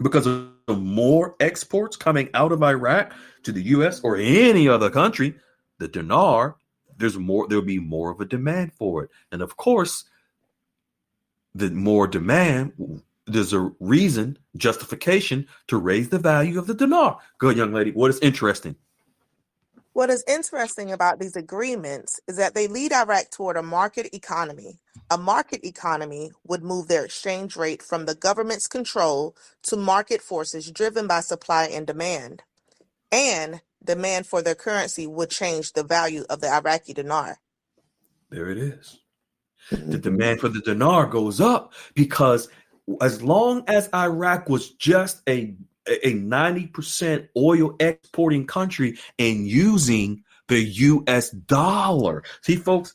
because of more exports coming out of Iraq to the U.S. or any other country? The dinar, there'll be more of a demand for it. And of course, the more demand, there's a reason, justification to raise the value of the dinar. Good, young lady. What is interesting? What is interesting about these agreements is that they lead Iraq toward a market economy. A market economy would move their exchange rate from the government's control to market forces driven by supply and demand. And demand for their currency would change the value of the Iraqi dinar. There it is. The demand for the dinar goes up because as long as Iraq was just a 90% oil exporting country and using the US dollar. See, folks,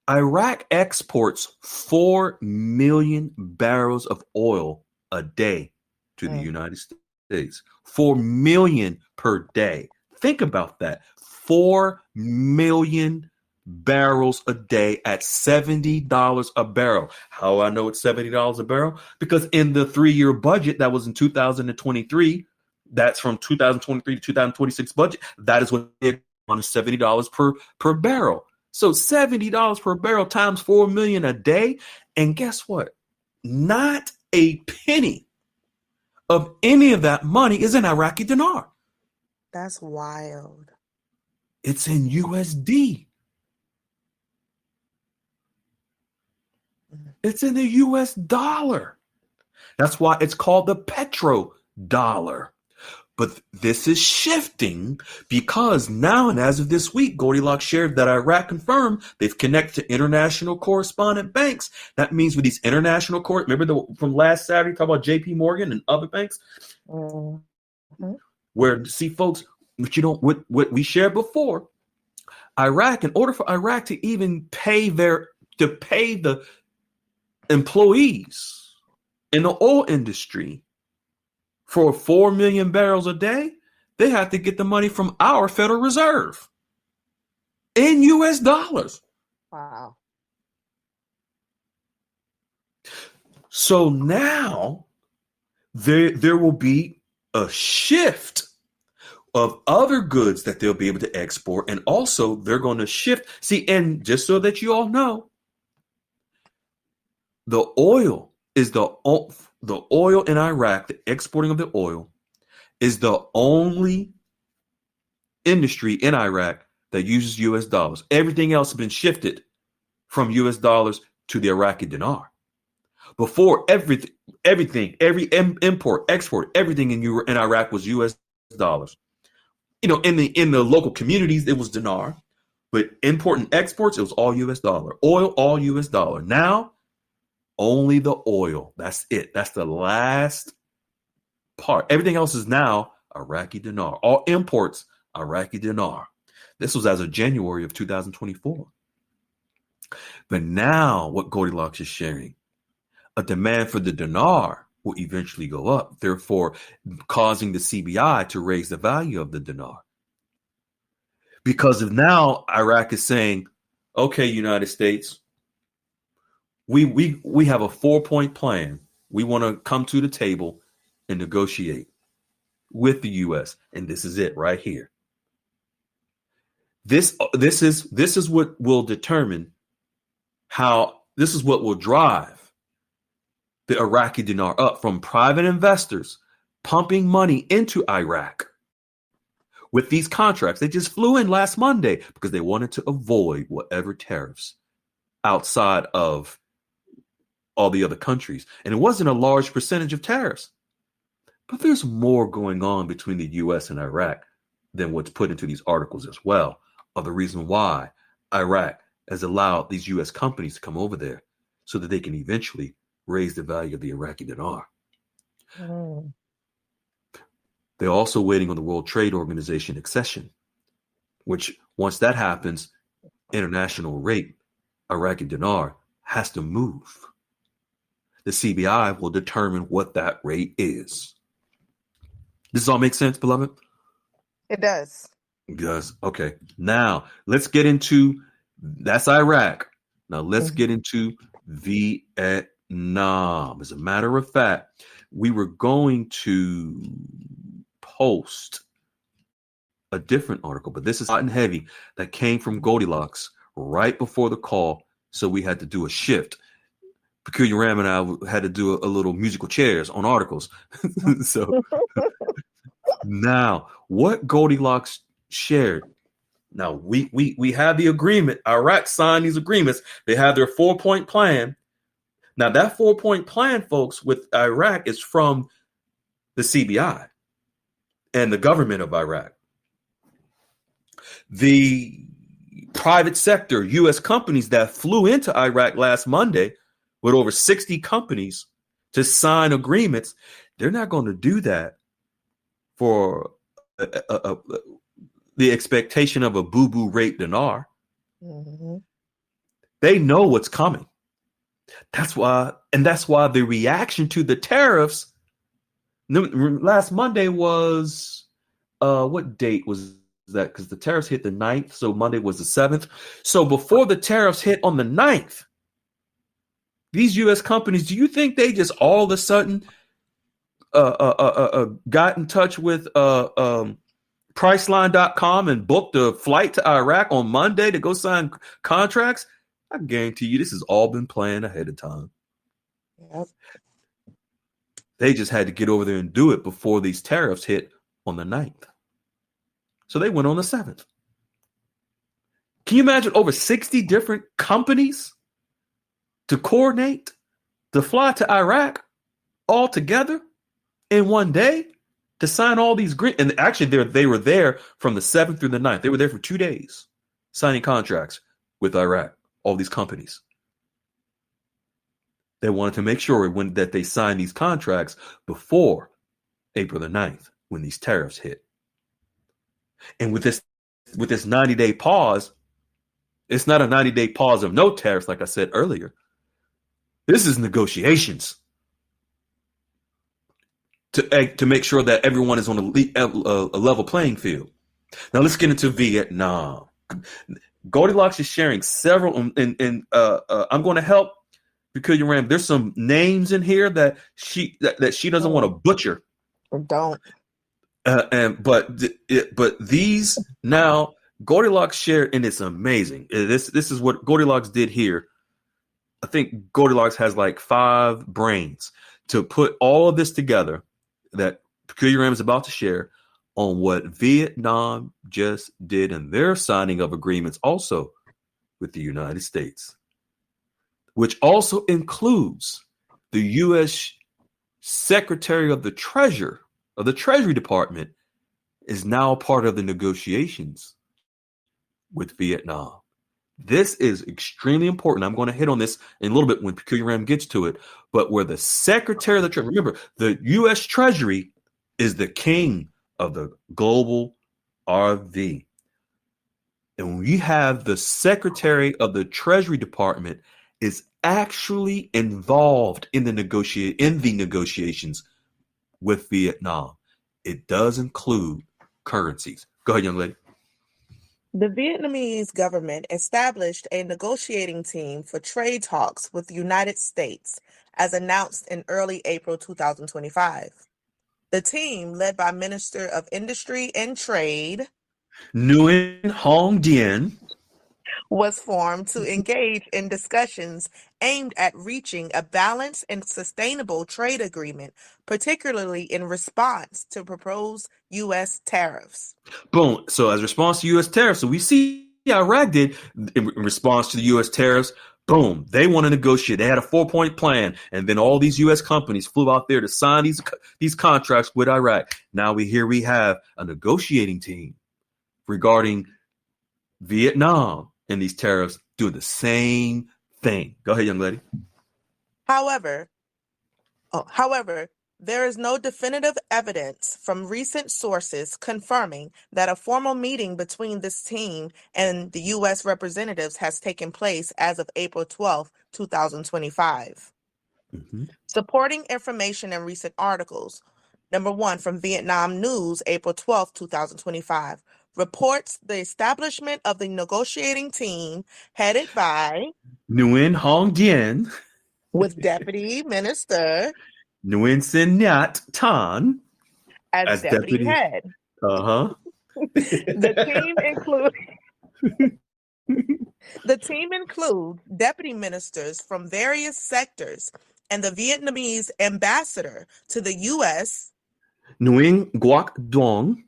Iraq exports 4 million barrels of oil a day to the United States. 4 million per day. Think about that. 4 million barrels a day at $70 a barrel. How I know it's $70 a barrel? Because in the 3-year budget that was in 2023, that's from 2023 to 2026 budget, that is what they're on $70 per barrel. So $70 per barrel times 4 million a day. And guess what? Not a penny of any of that money is in Iraqi dinar. That's wild. It's in USD. It's in the US dollar. That's why it's called the petro dollar. But this is shifting because now and as of this week, Goldilocks shared that Iraq confirmed they've connected to international correspondent banks. That means with these international remember from last Saturday, talk about JP Morgan and other banks, where see folks, what we shared before, Iraq, in order for Iraq to even pay the employees in the oil industry for 4 million barrels a day, they have to get the money from our Federal Reserve in US dollars. Wow. So now there will be a shift of other goods that they'll be able to export. And also they're going to shift. See, and just so that you all know, the oil is the oil in Iraq, the exporting of the oil is the only industry in Iraq that uses US dollars. Everything else has been shifted from US dollars to the Iraqi dinar. Before every import, export, everything in Iraq was US dollars. In the local communities, it was dinar, but import and exports, it was all US dollar. Oil, all US dollar. Now, only the oil. That's it. That's the last part. Everything else is now Iraqi dinar. All imports, Iraqi dinar. This was as of January of 2024. But now what Goldilocks is sharing, a demand for the dinar will eventually go up, therefore causing the CBI to raise the value of the dinar. Because of now Iraq is saying, okay, United States, we have a 4-point plan. We want to come to the table and negotiate with the U.S. And this is it right here. This is what will determine how, this is what will drive the Iraqi dinar up from private investors pumping money into Iraq with these contracts. They just flew in last Monday because they wanted to avoid whatever tariffs outside of all the other countries. And it wasn't a large percentage of tariffs. But there's more going on between the US and Iraq than what's put into these articles as well, of the reason why Iraq has allowed these US companies to come over there so that they can eventually raise the value of the Iraqi dinar. Mm. They're also waiting on the World Trade Organization accession, which once that happens, international rate, Iraqi dinar, has to move. The CBI will determine what that rate is. Does this all make sense, beloved? It does. Because, okay. Now, let's get into, that's Iraq. Now, let's get into Vietnam. As a matter of fact, we were going to post a different article, but this is hot and heavy that came from Goldilocks right before the call. So we had to do a shift. Peculiar Ram and I had to do a little musical chairs on articles. So now, what Goldilocks shared. Now we have the agreement. Iraq signed these agreements. They have their 4-point plan. Now that 4-point plan, folks, with Iraq is from the CBI and the government of Iraq. The private sector U.S. companies that flew into Iraq last Monday with over 60 companies to sign agreements, they're not going to do that for the expectation of a boo-boo rate dinar. Mm-hmm. They know what's coming. That's why the reaction to the tariffs last Monday was, what date was that? Because the tariffs hit the 9th, so Monday was the 7th. So before the tariffs hit on the 9th, these U.S. companies, do you think they just all of a sudden got in touch with Priceline.com and booked a flight to Iraq on Monday to go sign contracts? I guarantee you this has all been planned ahead of time. Yep. They just had to get over there and do it before these tariffs hit on the 9th. So they went on the 7th. Can you imagine over 60 different companies to coordinate to fly to Iraq all together in one day to sign all these agreements? And actually, they were there from the 7th through the 9th. They were there for 2 days signing contracts with Iraq, all these companies. They wanted to make sure that they signed these contracts before April the 9th when these tariffs hit. And with this 90-day pause, it's not a 90-day pause of no tariffs, like I said earlier. This is negotiations to make sure that everyone is on a level playing field. Now let's get into Vietnam. Goldilocks is sharing several, and I'm going to help Peculiar Ram. There's some names in here that she doesn't want to butcher. Don't. But these now Goldilocks shared, and it's amazing. This is what Goldilocks did here. I think Goldilocks has like 5 brains to put all of this together that Peculiar Ram is about to share on what Vietnam just did in their signing of agreements also with the United States, which also includes the U.S. Secretary of the Treasury Department is now part of the negotiations with Vietnam. This is extremely important. I'm going to hit on this in a little bit when Peculiar Ram gets to it. But where the Secretary of the Treasury, remember, the U.S. Treasury is the king of the global RV. And when you have the Secretary of the Treasury Department is actually involved in the negotiations with Vietnam, it does include currencies. Go ahead, young lady. The Vietnamese government established a negotiating team for trade talks with the United States, as announced in early April 2025. The team, led by Minister of Industry and Trade, Nguyen Hong Dien, was formed to engage in discussions aimed at reaching a balanced and sustainable trade agreement, particularly in response to proposed U.S. tariffs. Boom. So as a response to U.S. tariffs, so we see Iraq did in response to the U.S. tariffs, Boom. They want to negotiate. They had a 4-point plan. And then all these U.S. companies flew out there to sign these contracts with Iraq. Now we have a negotiating team regarding Vietnam and these tariffs doing the same thing. Go ahead, young lady. However, there is no definitive evidence from recent sources confirming that a formal meeting between this team and the U.S. representatives has taken place as of April 12, 2025. Mm-hmm. Supporting information in recent articles. Number 1, from Vietnam News, April 12, 2025, reports the establishment of the negotiating team headed by Nguyen Hong Dien with Deputy Minister Nguyen Sin Nyat Tan as deputy head. Uh-huh. The team includes deputy ministers from various sectors and the Vietnamese ambassador to the U.S. Nguyen Guoc Duong.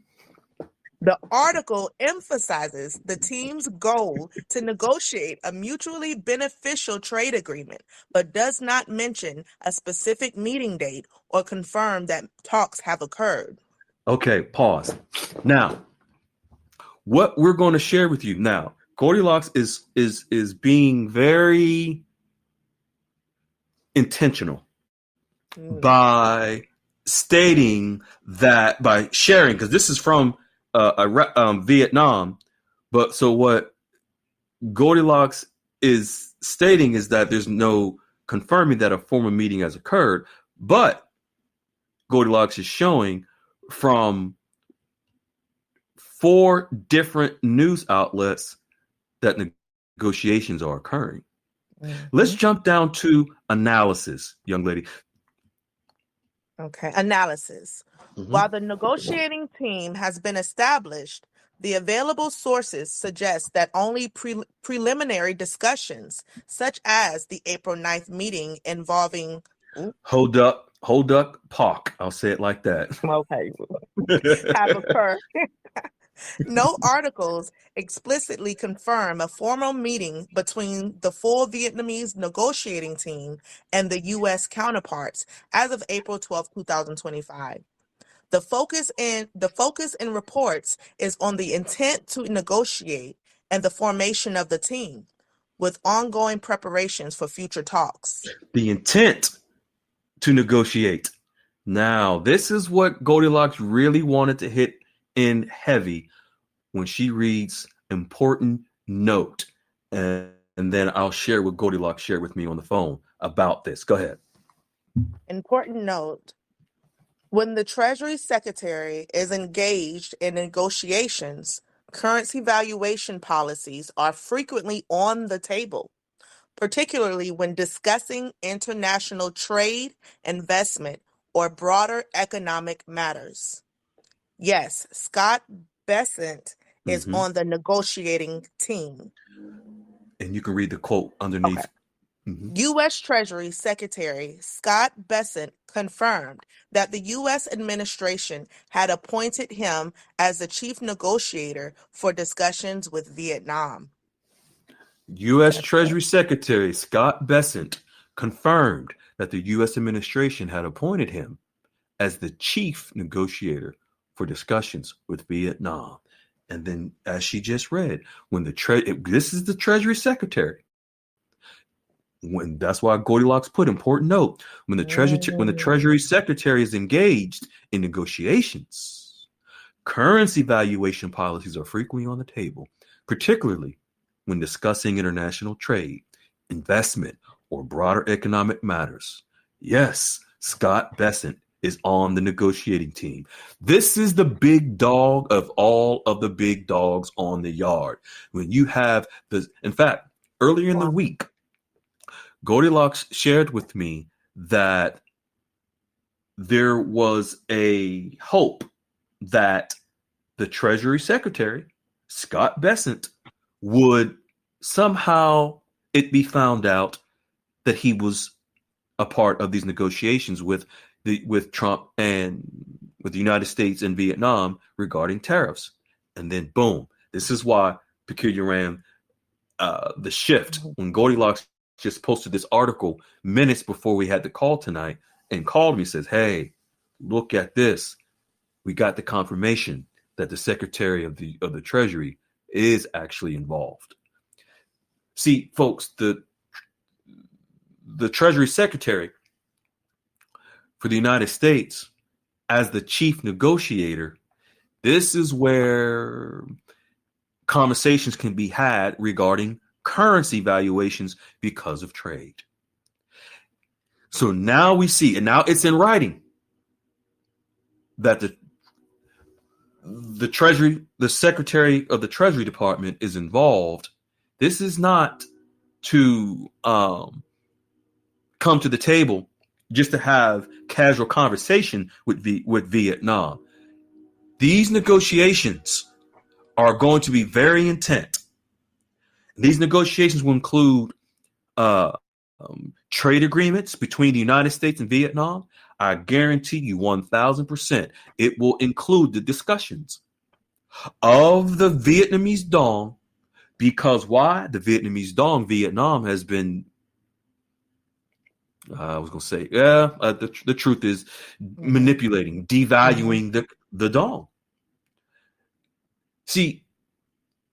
The article emphasizes the team's goal to negotiate a mutually beneficial trade agreement, but does not mention a specific meeting date or confirm that talks have occurred. Okay, pause. Now, what we're going to share with you now, Goldilocks is being very intentional by stating that, by sharing, because this is from Vietnam, but so what Goldilocks is stating is that there's no confirming that a formal meeting has occurred, but Goldilocks is showing from 4 different news outlets that negotiations are occurring. Mm-hmm. Let's jump down to analysis, young lady. Okay, analysis. Mm-hmm. While the negotiating team has been established, the available sources suggest that only preliminary discussions, such as the April 9th meeting involving... Hold up, POC. I'll say it like that. Okay. Have occurred. No articles explicitly confirm a formal meeting between the full Vietnamese negotiating team and the U.S. counterparts as of April 12, 2025. The focus in reports is on the intent to negotiate and the formation of the team, with ongoing preparations for future talks. The intent to negotiate. Now, this is what Goldilocks really wanted to hit in heavy when she reads important note. And then I'll share what Goldilocks shared with me on the phone about this. Go ahead. Important note. When the Treasury Secretary is engaged in negotiations, currency valuation policies are frequently on the table, particularly when discussing international trade, investment, or broader economic matters. Yes, Scott Bessent is on the negotiating team. And you can read the quote underneath. Okay. U.S. Treasury Secretary Scott Bessent confirmed that the U.S. administration had appointed him as the chief negotiator for discussions with Vietnam. U.S. Treasury Secretary Scott Bessent confirmed that the U.S. administration had appointed him as the chief negotiator for discussions with Vietnam. And then, as she just read, when this is the Treasury Secretary. That's why Goldilocks put important note. When the Treasury Secretary is engaged in negotiations, currency valuation policies are frequently on the table, particularly when discussing international trade, investment, or broader economic matters. Yes, Scott Bessent is on the negotiating team. This is the big dog of all of the big dogs on the yard. When you have in fact, earlier in the week, Goldilocks shared with me that there was a hope that the Treasury Secretary, Scott Bessent, would somehow it be found out that he was a part of these negotiations with Trump and with the United States and Vietnam regarding tariffs. And then boom, this is why Peculiar ran the shift when Goldilocks just posted this article minutes before we had the call tonight and called me, says, hey, look at this. We got the confirmation that the Secretary of the Treasury is actually involved. See, folks, the Treasury Secretary for the United States as the chief negotiator, this is where conversations can be had regarding currency valuations because of trade. So now we see, and now it's in writing, that the Treasury, the Secretary of the Treasury Department is involved. This is not to come to the table just to have casual conversation with Vietnam. These negotiations are going to be very intense. These negotiations will include trade agreements between the United States and Vietnam. I guarantee you 1,000% it will include the discussions of the Vietnamese dong, because why? The Vietnamese dong, Vietnam has been, I was going to say, the truth is manipulating, devaluing the dong. See,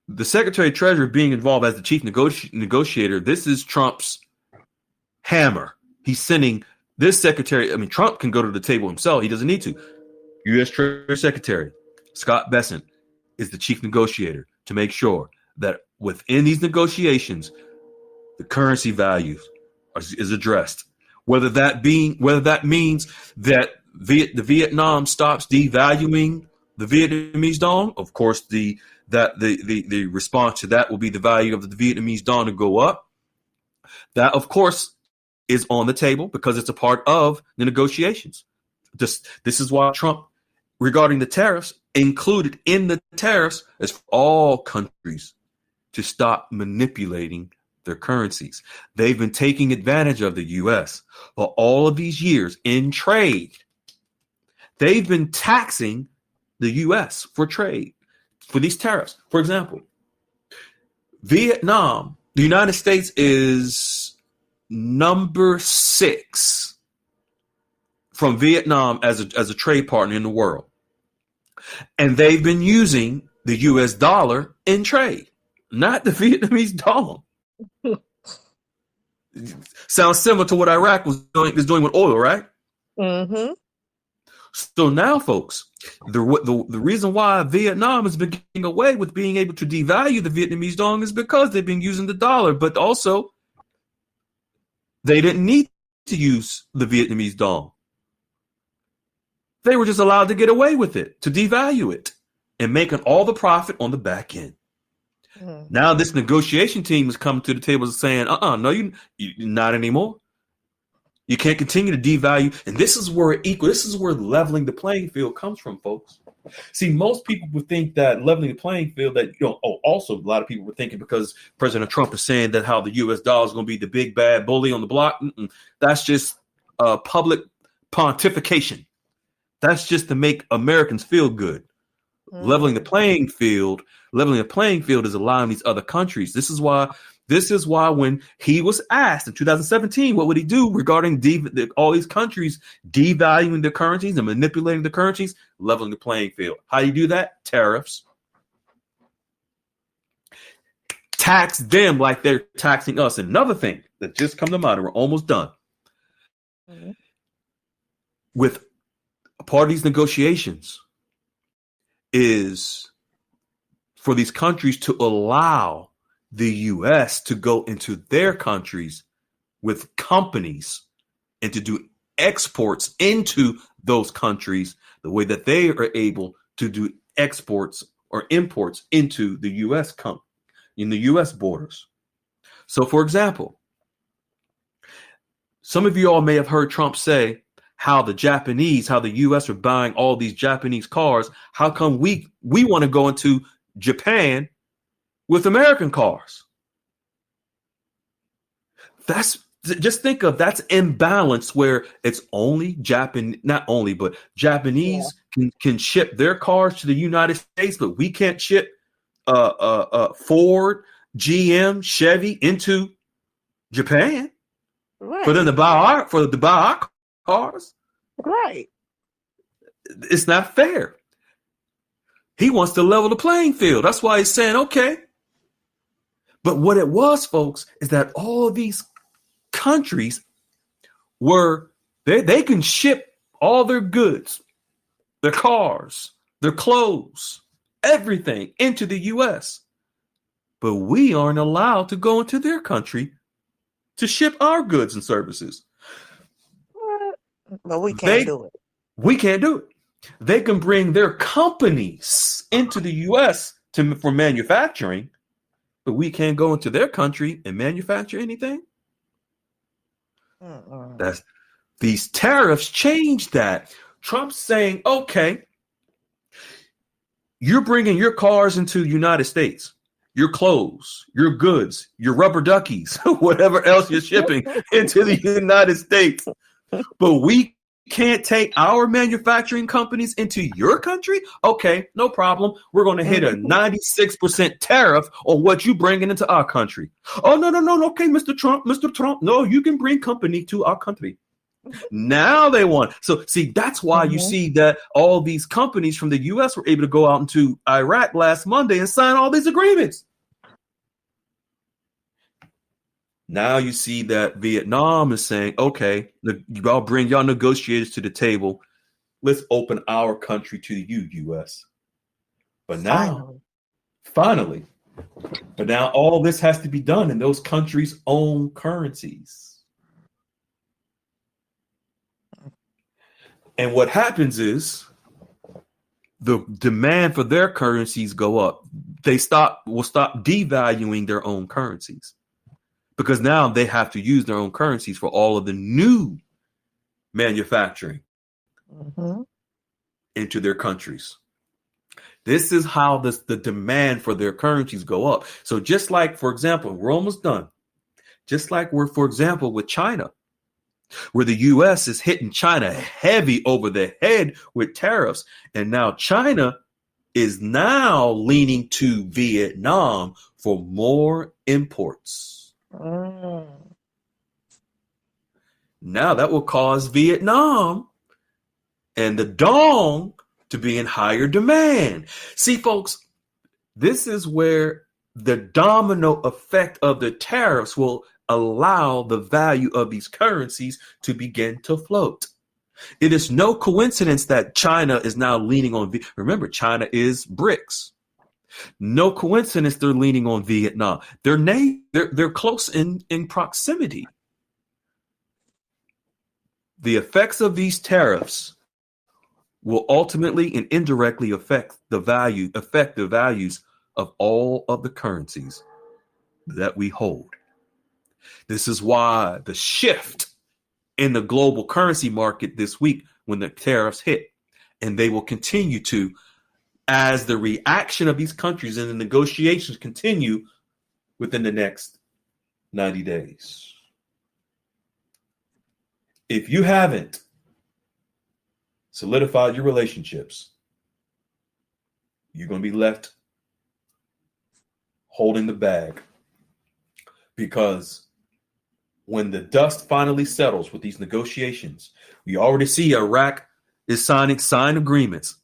the Secretary of Treasury being involved as the chief negotiator, this is Trump's hammer. He's sending this secretary. I mean, Trump can go to the table himself. He doesn't need to. U.S. Treasury Secretary Scott Bessent is the chief negotiator to make sure that within these negotiations, the currency values is addressed. Whether that means that the Vietnam stops devaluing the Vietnamese dong, of course, the response to that will be the value of the Vietnamese dong to go up. That, of course, is on the table because it's a part of the negotiations. This is why Trump, regarding the tariffs, included in the tariffs is for all countries to stop manipulating their currencies. They've been taking advantage of the U.S. for all of these years in trade. They've been taxing the U.S. for trade, for these tariffs. For example, Vietnam, the United States is number 6 from Vietnam as a trade partner in the world. And they've been using the U.S. dollar in trade, not the Vietnamese dong. Sounds similar to what Iraq is doing with oil, right? Mm-hmm. So now, folks, the reason why Vietnam has been getting away with being able to devalue the Vietnamese dong is because they've been using the dollar, but also they didn't need to use the Vietnamese dong. They were just allowed to get away with it, to devalue it, and making all the profit on the back end. Now this negotiation team is coming to the table and saying, no, you not anymore. You can't continue to devalue. And this is where this is where leveling the playing field comes from, folks. See, most people would think that leveling the playing field, that, also a lot of people were thinking because President Trump is saying that how the U.S. dollar is going to be the big bad bully on the block. That's just public pontification. That's just to make Americans feel good. Leveling the playing field is allowing these other countries. This is why when he was asked in 2017, what would he do regarding all these countries devaluing their currencies and manipulating the currencies, leveling the playing field. How do you do that? Tariffs. Tax them like they're taxing us. Another thing that just come to mind, and we're almost done. With a part of these negotiations is for these countries to allow the U.S. to go into their countries with companies and to do exports into those countries the way that they are able to do exports or imports into the U.S. in the U.S. borders. So, for example, some of you all may have heard Trump say how the U.S. are buying all these Japanese cars. How come we want to go into Japan with American cars? Just think of that's imbalance where it's only Japanese can ship their cars to the United States, but we can't ship Ford, GM, Chevy into Japan, for them Right. to buy our cars. Right. It's not fair. He wants to level the playing field. That's why he's saying, okay. But what it was, folks, is that all of these countries were, they can ship all their goods, their cars, their clothes, everything into the U.S. But we aren't allowed to go into their country to ship our goods and services. But we can't do it. We can't do it. They can bring their companies into the U.S. for manufacturing, but we can't go into their country and manufacture anything. That's these tariffs changed that. Trump's saying, okay, you're bringing your cars into the United States, your clothes, your goods, your rubber duckies, whatever else you're shipping into the United States. But we can't take our manufacturing companies into your country? Okay, no problem. We're going to hit a 96% tariff on what you bringing into our country. Oh, no. Okay, Mr. Trump. No, you can bring company to our country. Now they want. So see, that's why you see that all these companies from the U.S. were able to go out into Iraq last Monday and sign all these agreements. Now you see that Vietnam is saying, okay, y'all bring y'all negotiators to the table. Let's open our country to you, U.S. But now, finally, but now all this has to be done in those countries' own currencies. And what happens is the demand for their currencies go up. They will stop devaluing their own currencies. Because now they have to use their own currencies for all of the new manufacturing into their countries. This is how the demand for their currencies go up. So just like, for example, we're almost done. Just like for example, with China, where the U.S. is hitting China heavy over the head with tariffs. And now China is now leaning to Vietnam for more imports. Now that will cause Vietnam and the dong to be in higher demand. See, folks, this is where the domino effect of the tariffs will allow the value of these currencies to begin to float. It is no coincidence that China is now leaning on. Remember, China is BRICS. No coincidence they're leaning on Vietnam. They're close in proximity. The effects of these tariffs will ultimately and indirectly affect the values of all of the currencies that we hold. This is why the shift in the global currency market this week when the tariffs hit, and they will continue to, as the reaction of these countries and the negotiations continue within the next 90 days. If you haven't solidified your relationships, you're going to be left holding the bag. Because when the dust finally settles with these negotiations, we already see Iraq is sign agreements.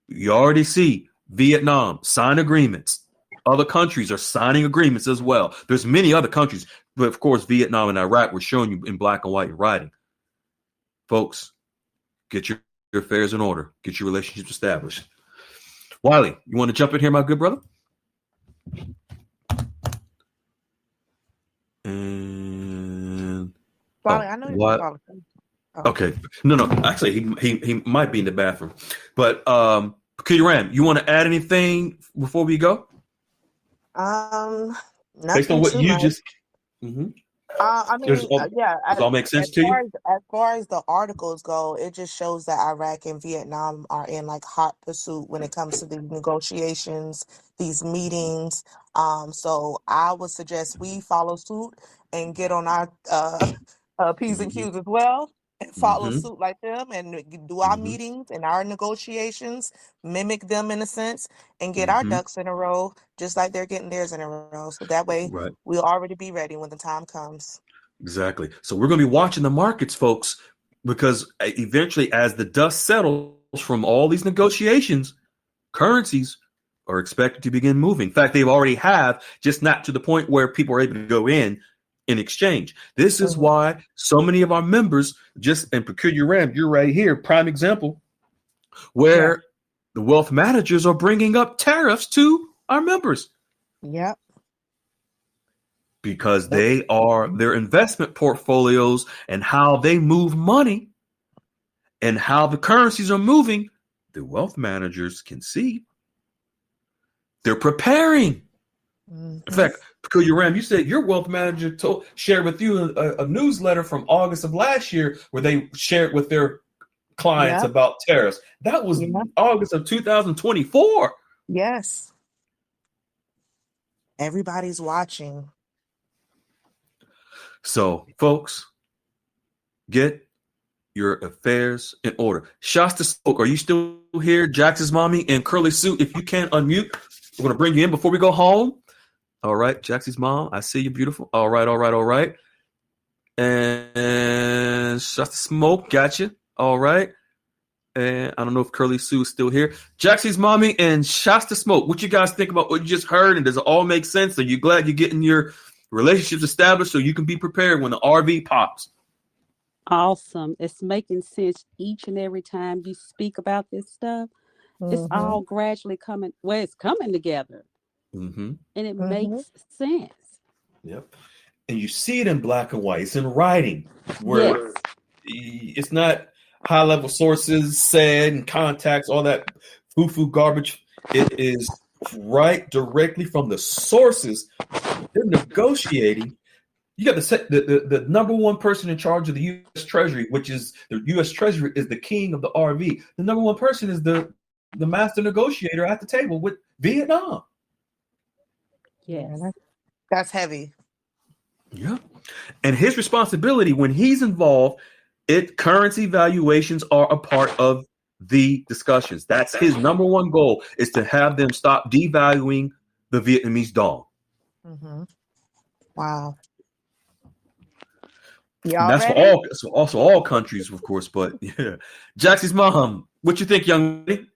You already see Vietnam sign agreements. Other countries are signing agreements as well. There's many other countries, but of course, Vietnam and Iraq were showing you in black and white writing. Folks, get your affairs in order. Get your relationships established. Wiley, you want to jump in here, my good brother? And Wally, I know you're calling. Okay. No. Actually, he might be in the bathroom. But Kiran, you want to add anything before we go? Based on what you much. just. I mean, yeah. Does all make sense to you? As far as the articles go, it just shows that Iraq and Vietnam are in like hot pursuit when it comes to the negotiations, these meetings. So I would suggest we follow suit and get on our P's and Q's as well. and follow Mm-hmm. suit like them and do our Mm-hmm. meetings and our negotiations, mimic them in a sense, and get our Mm-hmm. ducks in a row, just like they're getting theirs in a row. So that way Right. we'll already be ready when the time comes. Exactly. So we're going to be watching the markets, folks, because eventually, as the dust settles from all these negotiations, currencies are expected to begin moving. In fact, they've already have, just not to the point where people are able to go in exchange. This is Mhm. why so many of our members just and procure your RAM. You're right here, prime example, Yeah. where the wealth managers are bringing up tariffs to our members Yep. because Yep. they are their investment portfolios and how they move money and how the currencies are moving. The wealth managers can see they're preparing. In Mhm. fact, Peculiar Ram, you said your wealth manager shared with you a newsletter from August of last year where they shared with their clients Yep. about tariffs. That was Yep. August of 2024. Yes. Everybody's watching. So, folks, get your affairs in order. Shasta Smoke, are you still here? Jax's mommy and Curly Sue, if you can unmute, we're going to bring you in before we go home. All right, Jaxie's mom, I see you, beautiful. All right, all right, all right. And Shasta Smoke, gotcha. All right. And I don't know if Curly Sue is still here. Jaxie's mommy and Shasta Smoke. What you guys think about what you just heard? And does it all make sense? Are you glad you're getting your relationships established so you can be prepared when the RV pops? Awesome. It's making sense each and every time you speak about this stuff. It's Mhm. all gradually coming, well, it's coming together Mm-hmm. and it Mhm. makes sense. Yep. And you see it in black and white. It's in writing where Yes. it's not high level sources said and contacts, all that foo-foo garbage. It is right directly from the sources. They're negotiating. You got the number one person in charge of the U.S. Treasury, which is the U.S. Treasury is the king of the RV. The number one person is the master negotiator at the table with Vietnam. Yeah, Yes. that's heavy. Yeah. And his responsibility when he's involved, currency valuations are a part of the discussions. That's his number one goal is to have them stop devaluing the Vietnamese dong. Mhm. Wow. And Y'all that's for ready? all, so also all countries, of course. But yeah, Jaxie's mom, what you think, young lady?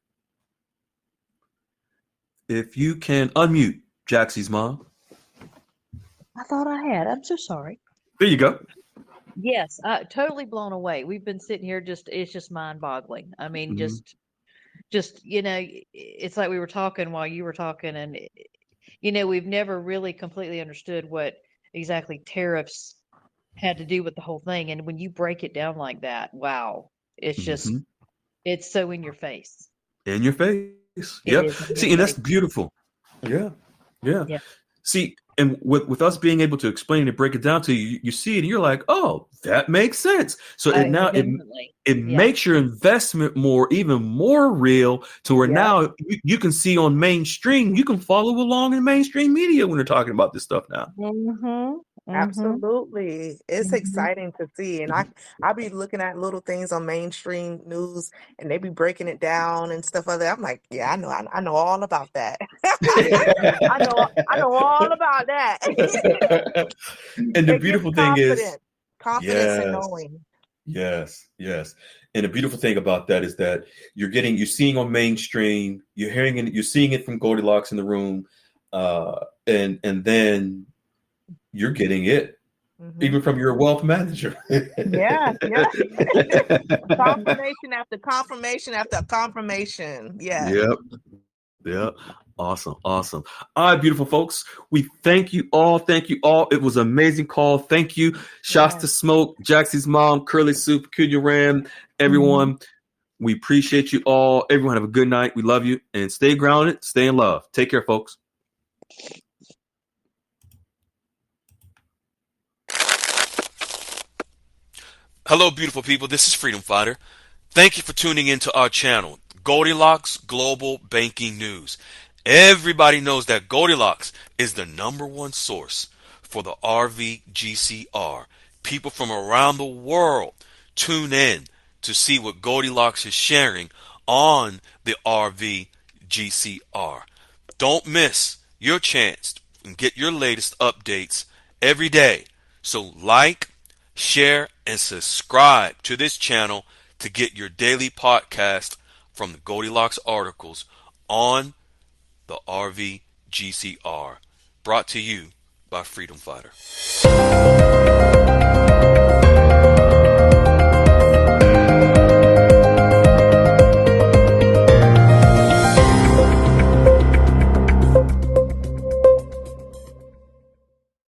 If you can unmute Jaxie's mom, I thought I had. I'm so sorry. there you go. Yes, totally blown away. We've been sitting here it's just mind-boggling. I mean, Mm-hmm. just, it's like we were talking while you were talking and we've never really completely understood what exactly tariffs had to do with the whole thing. And when you break it down like that, wow, Mm-hmm. it's so in your face. In your face. It Yep. is in your See, and that's face. beautiful. Yeah. Yeah. Yeah. See, and with us being able to explain and break it down to you, you see it and you're like, oh, that makes sense. So Oh, definitely. it Yeah. makes your investment even more real to where Yep. now you can see on mainstream, you can follow along in mainstream media when they're talking about this stuff now. Mm-hmm. Mm-hmm. Absolutely. It's Mm-hmm. exciting to see. And I be looking at little things on mainstream news and they be breaking it down and stuff like that. I'm like, yeah, I know all about that. I know all about that. And the It gives beautiful thing is, confidence in yes. knowing. Yes, yes. And the beautiful thing about that is that you're seeing on mainstream, you're seeing it from Goldilocks in the room, and then you're getting it Mhm. even from your wealth manager. Yeah, yeah. Confirmation after confirmation after confirmation. Yeah. Yep. Yeah. Awesome. Awesome. All right, beautiful folks. We thank you all. Thank you all. It was an amazing call. Thank you, Shasta Smoke, Jaxie's mom, Curly Soup, Peculiar Ram, everyone. We appreciate you all. Everyone have a good night. We love you and stay grounded. Stay in love. Take care, folks. Hello, beautiful people. This is Freedom Fighter. Thank you for tuning into our channel, Goldilocks Global Banking News. Everybody knows that Goldilocks is the number one source for the RVGCR. People from around the world Tune in to see what Goldilocks is sharing on the RV GCR. Don't miss your chance and get your latest updates every day. So like, share, and subscribe to this channel to get your daily podcast from the Goldilocks articles on the RV GCR. Brought to you by Freedom Fighter.